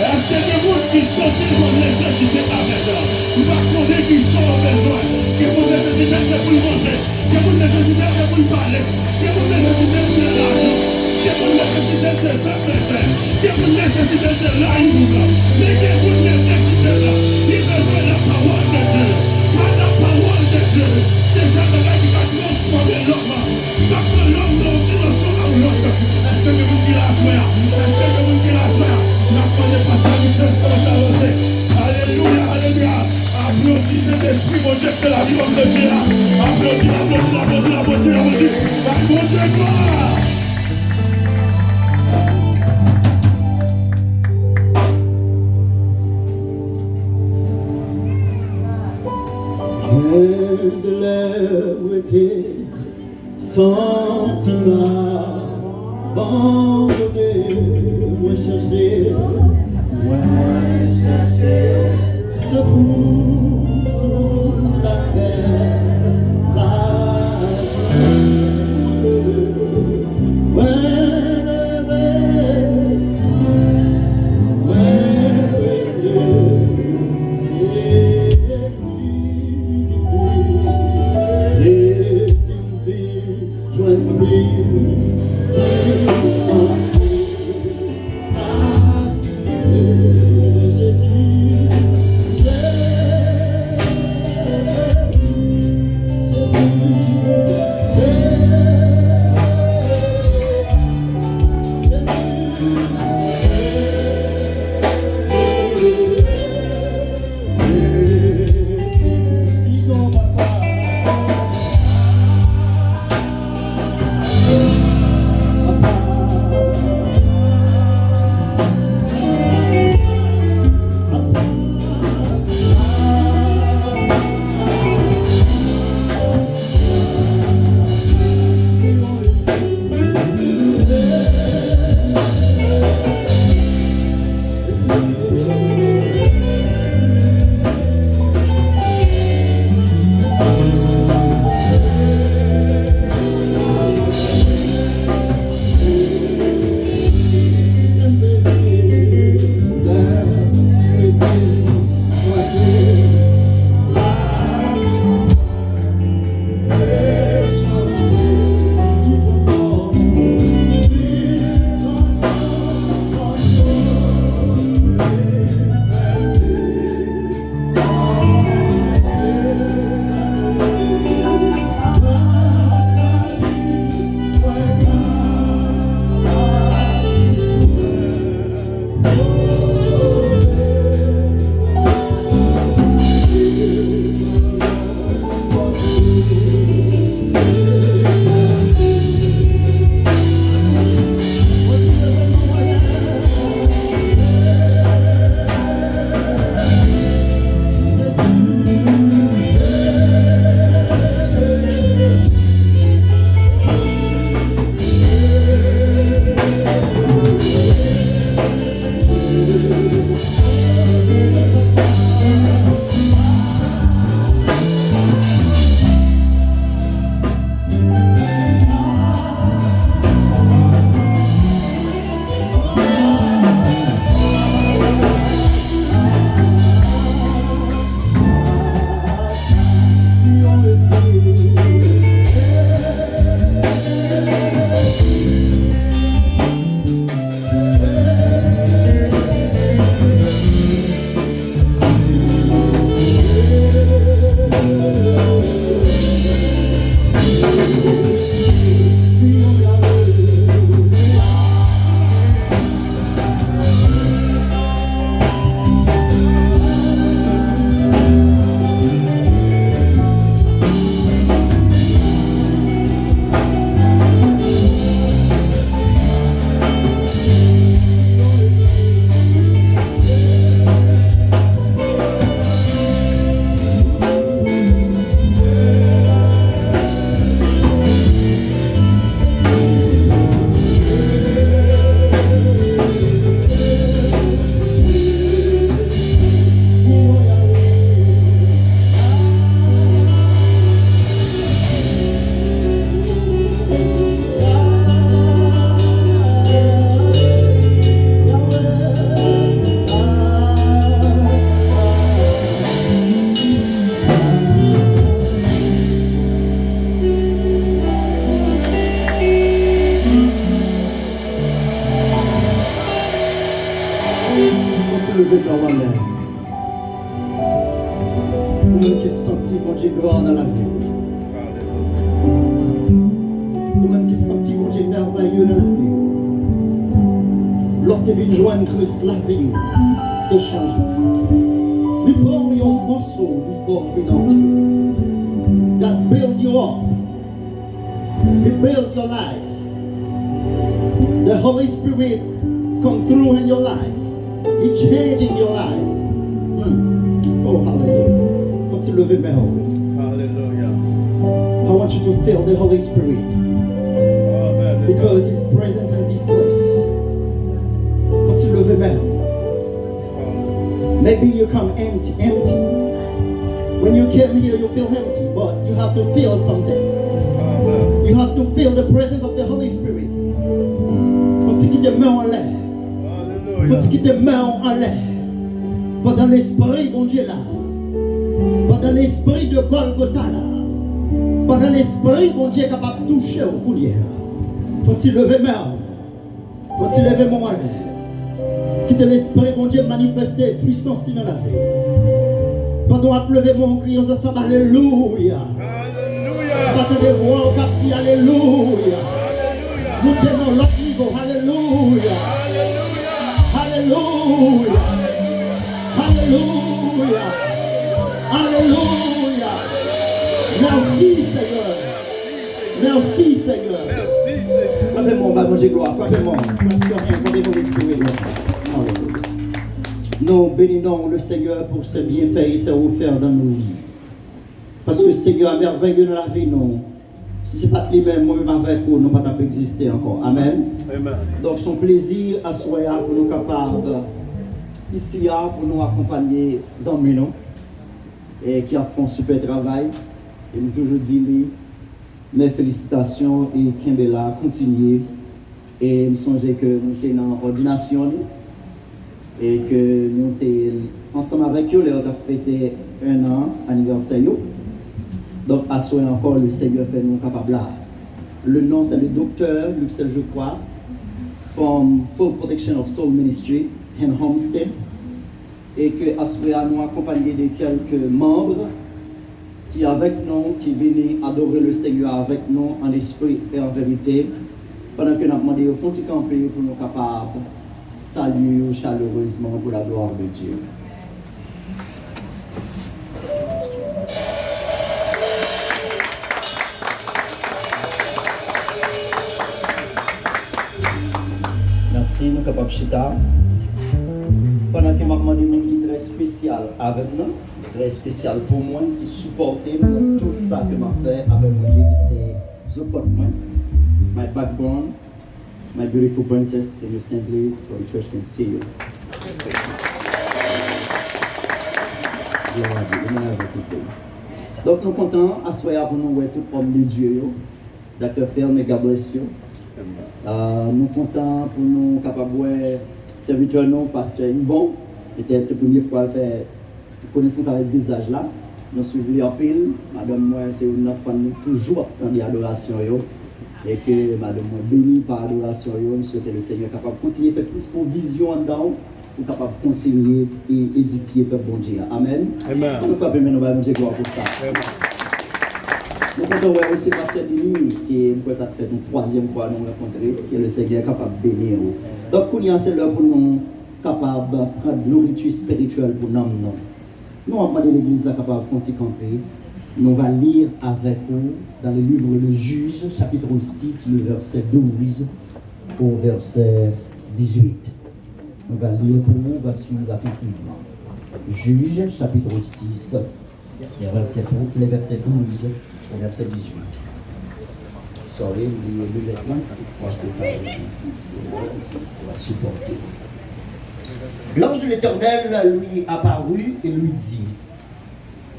Est-ce qu'il y a des gens qui sont comme nécessité avec eux? Vous ne pouvez pas qui sont en besoin. Qui ont nécessité pour manger. Qui ont nécessité pour parler. Qui ont nécessité de l'argent. Qui ont nécessité de faire plaisir. Qui ont nécessité de l'aïe. Mais qui ont nécessité là. Ils besoin de la parole de Dieu. Pas la parole de Dieu. C'est ça qui va transformer l'homme. Pas que l'homme dans une dimension à l'autre. Est-ce que vous dites la soeur? Est-ce que vous dites la soeur? Alléluia, alléluia. Applaudis cet esprit, mon Dieu, que la vie de Dieu. Applaudis, applaudis, applaudis, applaudis, applaudis. La gloire de gloire. De l'aimer sentiment abandonné, moi chercher secours sous la terre, joins-nous, c'est lever par moi-même. Vous-même qui senti mon Dieu grand dans la vie. Vous-même qui senti mon Dieu merveilleux dans la vie. Lorsque tu viens joindre Christ, la vie t'est changée. We pour your muscle before finance. God build you up. He built your life. The Holy Spirit come through in your life. He changing your life. Oh, hallelujah. Faut-il lever mes mains? Hallelujah. I want you to feel the Holy Spirit. Because His presence in this place. Faut-il lever mes mains? Maybe you come empty. When you came here, you feel empty, but you have to feel something. You have to feel the presence of the Holy Spirit. Faut-il quitter main en l'air? Faut-il quitter main en l'air? Pas dans l'esprit, mon Dieu là. Pas dans l'esprit de Golgotha là. Pas dans l'esprit, mon Dieu capable de toucher au coulier. Faut-il lever main? Faut-il lever main en l'air? Quitter l'esprit, mon Dieu, manifester puissance dans la vie. Pendant à lever mon cri, on se sent alléluia. Battez des voix au quartier, alléluia. Nous tenons l'autre niveau, alléluia. Alléluia. Alléluia. Alléluia. Merci Seigneur. Merci Seigneur. Frappez-moi, va manger gloire, frappez-moi. Nous bénissons le Seigneur pour ses bienfaits et ses offerts dans nos vies. Parce que le Seigneur a merveilleux dans la vie, non. Si ce n'est pas lui-même, moi-même avec vous, nous ne pouvons pas exister encore. Amen. Amen. Donc, son plaisir à soi pour nous capables, ici, pour nous accompagner, les amis, et qui a fait un super travail. Et nous toujours dit, mes félicitations et Kimbella, continuez. Et je me songe que nous sommes en ordination et que nous sommes ensemble avec eux, nous avons fêté 1 an anniversaire. Donc, à soi encore, le Seigneur fait nous capables là. Le nom, c'est le docteur Luxel, je crois, from Full Protection of Soul Ministry in Homestead. Et que à soi, nous accompagné de quelques membres qui avec nous, qui viennent adorer le Seigneur avec nous en esprit et en vérité. Pendant que nous avons demandé au fond du camp pour nous capables de saluer chaleureusement pour la gloire de Dieu. Merci, nous sommes capables de chita. Pendant que nous avons demandé un qui est très spécial avec nous, très spécial pour moi, qui supporte tout ça que je fais avec moi, c'est support moi. My background, my beautiful princess, can you stand please, for the church can see you. Donc nous sommes contents à soir pour nous voir tout homme de Dieu, Dr. Phil, may God bless you. Nous sommes contents pour nous capables de voir serviteur nous, pasteur Yvon, peut-être c'est la première fois qu'il fait connaissance avec le visage là. Nous suivons en pile, madame moi c'est une femme toujours dans l'adoration. Et que madame bénie par l'adoration, je souhaite que le Seigneur soit capable de continuer à faire plus pour vision en dedans, pour capable de continuer et édifier le bon Dieu. Amen. Amen. On va faire nous nous gloire pour ça. Nous comptons aussi pasteur Denis, qui ça se fait une 3e fois nous rencontrer, que le Seigneur est capable de bénir. Donc c'est l'heure pour nous capable de prendre nourriture spirituelle pour nous. Nous avons demandé l'église capable de faire camper. Nous allons lire avec vous dans le livre de Juges, chapitre 6, le verset 12 au verset 18. Nous allons lire pour vous, on va suivre attentivement. Juges, chapitre 6, les versets 12 au verset 18. Sorry, le vêtement, c'est pour on va supporter. L'ange de l'Éternel lui apparut et lui dit: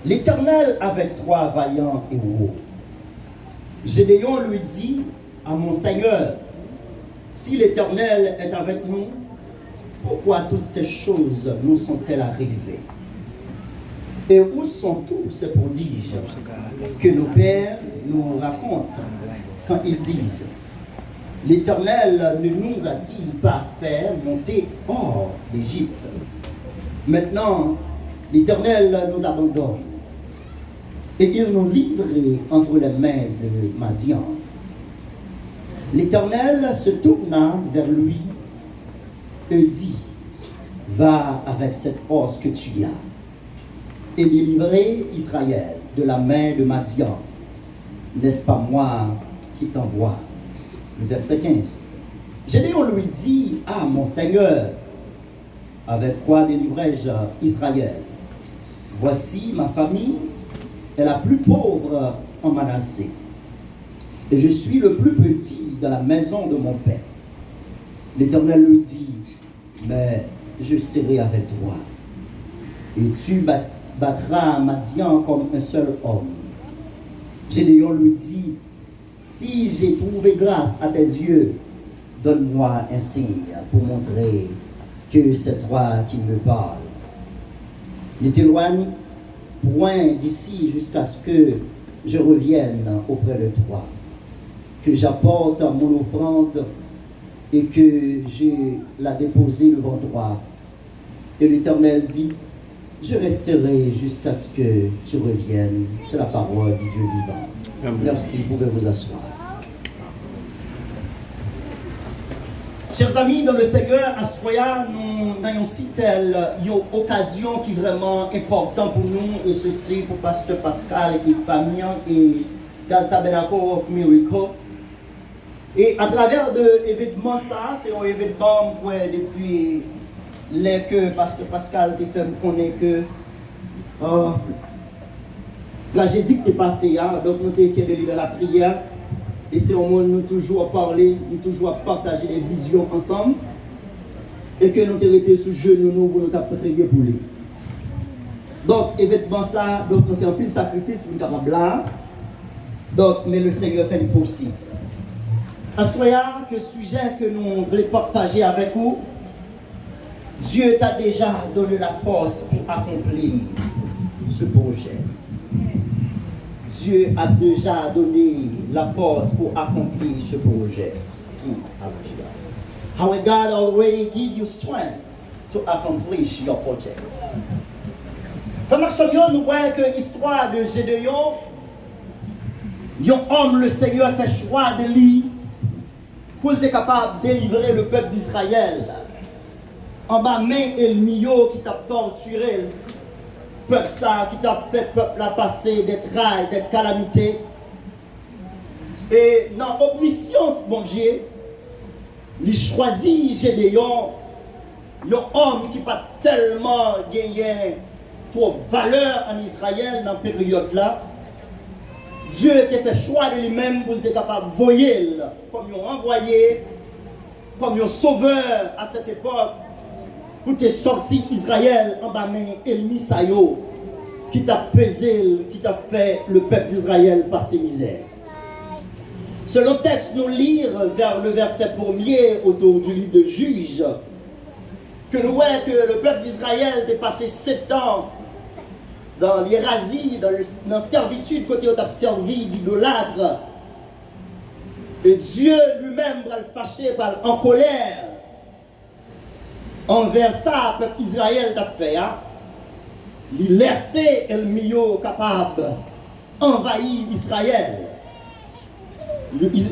L'Éternel avec 3 vaillants héros. Gédéon lui dit à mon Seigneur: Si l'Éternel est avec nous, pourquoi toutes ces choses nous sont-elles arrivées? Et où sont tous ces prodiges que nos pères nous racontent quand ils disent: L'Éternel ne nous a-t-il pas fait monter hors d'Égypte? Maintenant, l'Éternel nous abandonne et il nous livre entre les mains de Madian. L'Éternel se tourna vers lui et dit, va avec cette force que tu as et délivrer Israël de la main de Madian. N'est-ce pas moi qui t'envoie? Le verset 15. Gédéon lui dit, ah mon Seigneur, avec quoi délivrai-je Israël? Voici ma famille est la plus pauvre en Manassé, et je suis le plus petit dans la maison de mon père. L'Éternel lui dit, mais je serai avec toi, et tu battras Madian comme un seul homme. Gédéon lui dit, si j'ai trouvé grâce à tes yeux, donne-moi un signe pour montrer que c'est toi qui me parles. Ne t'éloigne point d'ici jusqu'à ce que je revienne auprès de toi, que j'apporte mon offrande et que je la dépose devant toi. Et l'Éternel dit, je resterai jusqu'à ce que tu reviennes. C'est la parole du Dieu vivant. Amen. Merci, vous pouvez vous asseoir. Chers amis, dans le Seigneur, à Soya, nous avons aussi telle occasion qui est vraiment importante pour nous, et ceci pour Pasteur Pascal et famille et dans le Tabernacle of Miracle. Et à travers de l'événement, ça, c'est un événement depuis que Pasteur Pascal te fait me connaître que tragédie qui est passée, donc nous sommes dans la prière. Et c'est au moins nous toujours parler, nous toujours partager des visions ensemble. Et que nous sommes restés sous genoux nous pour nous prier pour lui. Donc, événement ça, donc nous faisons un peu de sacrifice pour nous capables là. Donc, mais le Seigneur fait le possible. À soya que sujet que nous voulons partager avec vous, Dieu t'a déjà donné la force pour accomplir ce projet. Dieu a déjà donné la force pour accomplir ce projet. How God already give you strength to accomplish your project. Frère Maximion, nous voyons que l'histoire de Gédéon, un homme, le Seigneur fait choix de lui pour être capable de délivrer le peuple d'Israël en bas main ennemi qui t'a torturé. Peuple ça qui t'a fait peuple à passer des trailles, des calamités. Et dans l'omniscience, mon Dieu, il choisit Gédéon, un homme qui n'a pas tellement gagné trop valeur en Israël dans cette période-là. Dieu a fait choix de lui-même pour être capable de voyer comme un envoyé, comme un sauveur à cette époque. Pour te sortir Israël en bas main ennemi Sayo qui t'a pesé, qui t'a fait le peuple d'Israël passer misère. Selon le texte, nous lire vers le verset 1er autour du livre de Juges, que nous voyons que le peuple d'Israël a passé 7 ans dans l'hérésie, dans la servitude, côté où tu as servi d'idolâtre. Et Dieu lui-même va le fâcher, va en colère. Envers ça, le peuple Israël t'a fait, il laissait le milieu capable d'envahir Israël.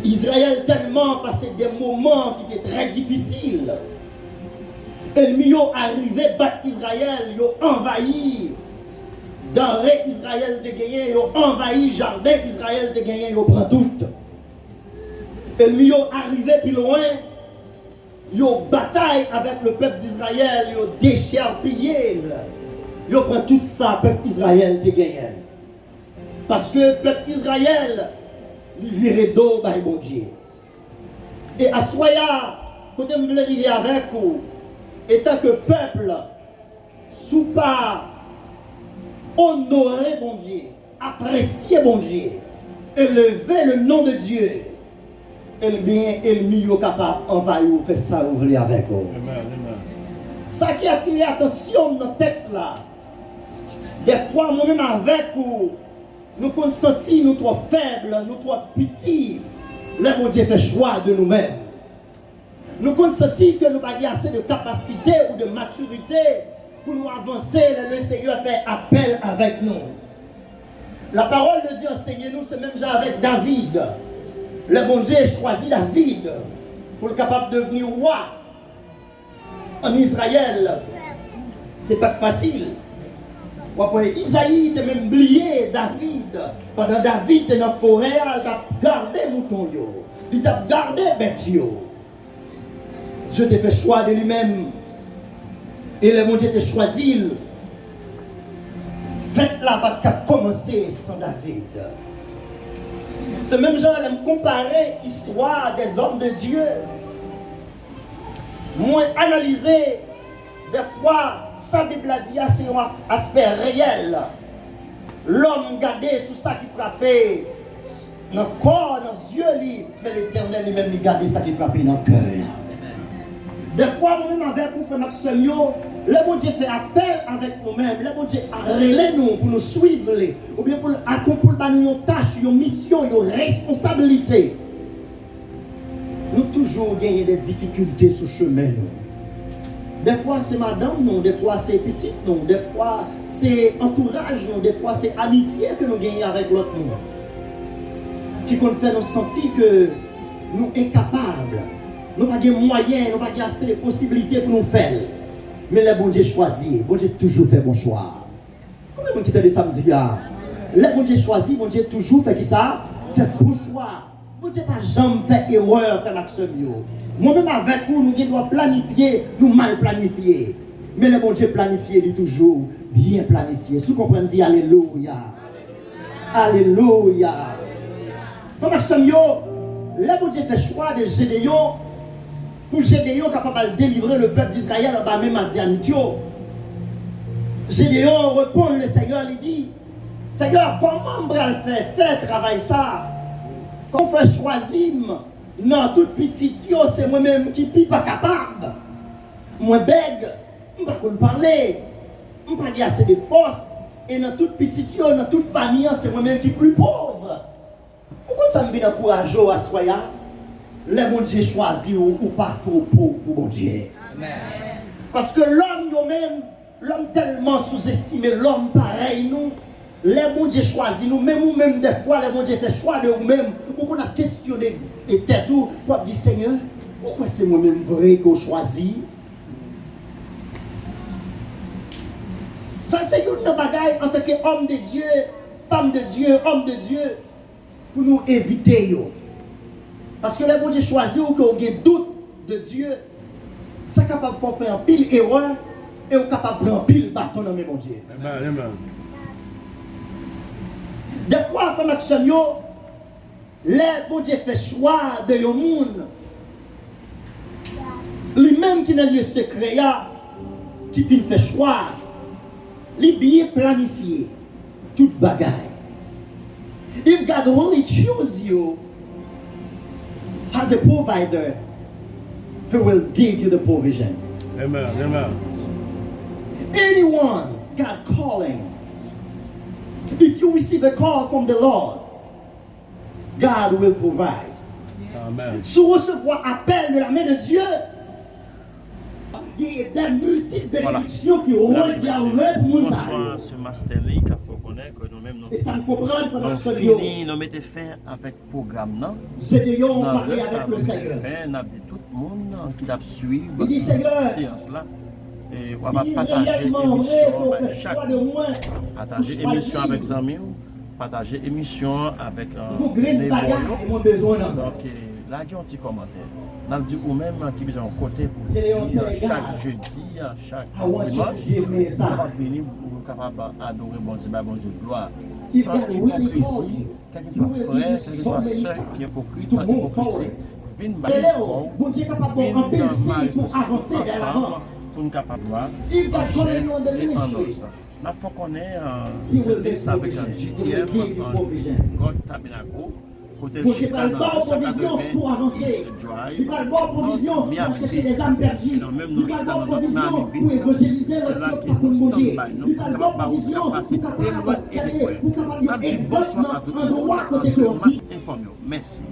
Israël tellement passé des moments qui étaient très difficiles. Et le milieu arrivé battre Israël, il a envahi denrées Israël de gagné, il a envahi jardin Israël de gagné, il prend tout. Et le milieu arrivé plus loin. Ils ont bataille avec le peuple d'Israël, ils ont décharpillé, ils ont pris tout ça, le peuple d'Israël te gagné. Parce que le peuple d'Israël, il virait d'eau par bon Dieu. Et à Soya, quand je veux arriver avec vous, étant que le peuple, sous pas honorer bon Dieu, apprécier bon Dieu, élever le nom de Dieu. Et le bien et le milieu capable d'envahir ou faire ça vous voulez avec vous. Ça qui a attiré l'attention dans le texte là. Des fois, moi-même avec vous, nous consentons nous trop faibles, nous trop petits. Là, mon Dieu fait choix de nous-mêmes. Nous consentons que nous n'avons pas assez de capacité ou de maturité pour nous avancer, le Seigneur fait appel avec nous. La parole de Dieu enseigne-nous, c'est même déjà avec David. Le bon Dieu a choisi David pour être capable de devenir roi en Israël. C'est pas facile. Isaïe était même oublié David. Pendant David était dans la forêt, il a gardé mouton, il a gardé bête. Dieu t'a fait choix de lui-même. Et le bon Dieu t'a choisi. Faites-la pas qu'à commencer sans David. C'est même genre de me comparer l'histoire des hommes de Dieu. Moi, analyser des fois, sa Bible a dit c'est un aspect réel. L'homme gardé sous ça qui frappait dans le corps, dans les yeux, mais l'Éternel lui-même il gardait ça qui frappait dans le cœur. Des fois, nous-mêmes avec vous, frère Maxime, le bon Dieu fait appel avec nous-mêmes. Le bon Dieu a relé nous pour nous suivre, ou bien pour accomplir nos tâches, nos missions, nos responsabilités. Nous toujours gagnons des difficultés sur le chemin. Des fois c'est madame, non, des fois c'est petite, non, des fois c'est entourage, non, des fois c'est amitié que nous gagnons avec l'autre monde. Qui nous fait nous sentir que nous sommes incapables. Nous n'avons pas de moyens, nous n'avons pas assez de possibilités pour nous faire. Mais le bon Dieu choisit, le bon Dieu toujours fait bon choix. Combien de monde qui t'a dit samedi là? Le bon Dieu choisit, le bon Dieu toujours fait qui ça? Fait bon choix. Bon Dieu pas jamais fait erreur, frère Maxime. Moi-même avec vous, nous devons planifier, nous mal planifier. Mais le bon Dieu planifié, il est toujours bien planifié. Si vous comprenez, dit Alléluia. Alléluia. Frère Maxime, le bon Dieu fait choix de Gédéon. Pour Gédéon capable de délivrer le peuple d'Israël en bas même à Diamitio. Gédéon répond, le Seigneur lui dit, Seigneur, comment on va le faire? Fais travail ça. Quand on fait choisir, non, toute petite, c'est moi-même qui ne suis pas capable. Moi, bègue, je ne peux pas parler. Je ne peux pas dire assez de force. Et dans toute petite, dans toute famille, c'est moi-même qui suis plus pauvre. Pourquoi ça me vient d'encourager à soya? Le bon Dieu choisit ou pas trop pauvre, bon Dieu. Amen. Parce que l'homme, même, l'homme tellement sous-estimé, l'homme pareil, nous. Les bon Dieu choisit nous, même ou même des fois, les bon Dieu fait choix de nous-mêmes, ou qu'on a questionné et tête tout, pour dire Seigneur, pourquoi c'est moi-même vrai qu'on choisit? Ça, c'est une bagaille en tant qu'homme de Dieu, femme de Dieu, homme de Dieu, pour nous éviter. Parce que les bon Dieu choisit ou qu'on ait doute de Dieu, c'est capable de faire un pile erreur et on est capable de prendre pile bâton dans mes bon Dieu. Amen, amen. Des fois, femme Maxime, les bon Dieu fait choix de yon monde. Lui-même qui n'a lieu secret, qui fait choix, lui bien planifié toute bagaille. If God only choose you as a provider, He will give you the provision. Amen, amen. Anyone God calling, if you receive a call from the Lord, God will provide. Amen. Si vous recevez appel de la main de Dieu, il y a des multiples bénédictions qui réservent pour nous. Ce master-là, il faut connaître que nous-mêmes, nous fini, nous mettons fin avec le programme. Gédéon parlait avec le Seigneur. Nous avons dit tout le monde qui a suivi il dit Seigneur, séance-là. Et on si va partager l'émission partager émission avec les amis, partager émission avec les donc là il y a un petit commentaire. Nous avons dit ou même qui besoin de côté pour chaque jeudi, chaque dimanche, on va venir pour capable adorer bon Dieu gloire. Sans hypocrisie, quel que soit frère, quel que soit sœur qui est hypocrite, sans hypocrisie, viens bon Dieu capable d'empêcher pour avancer vers l'avant. Pour nous capables de voir. Il va donner nous de ministry. La fois qu'on est en service avec un GTM, God Tabernacle, côté Bon Dieu va le bon provision pour avancer. Il va le bon provision pour chercher des âmes perdues. Il va le bon provision pour évangéliser le Dieu par contre Dieu. Il va le bon provision pour capable d'aller, pour capable d'être exemple, un droit côté de l'homme. Merci.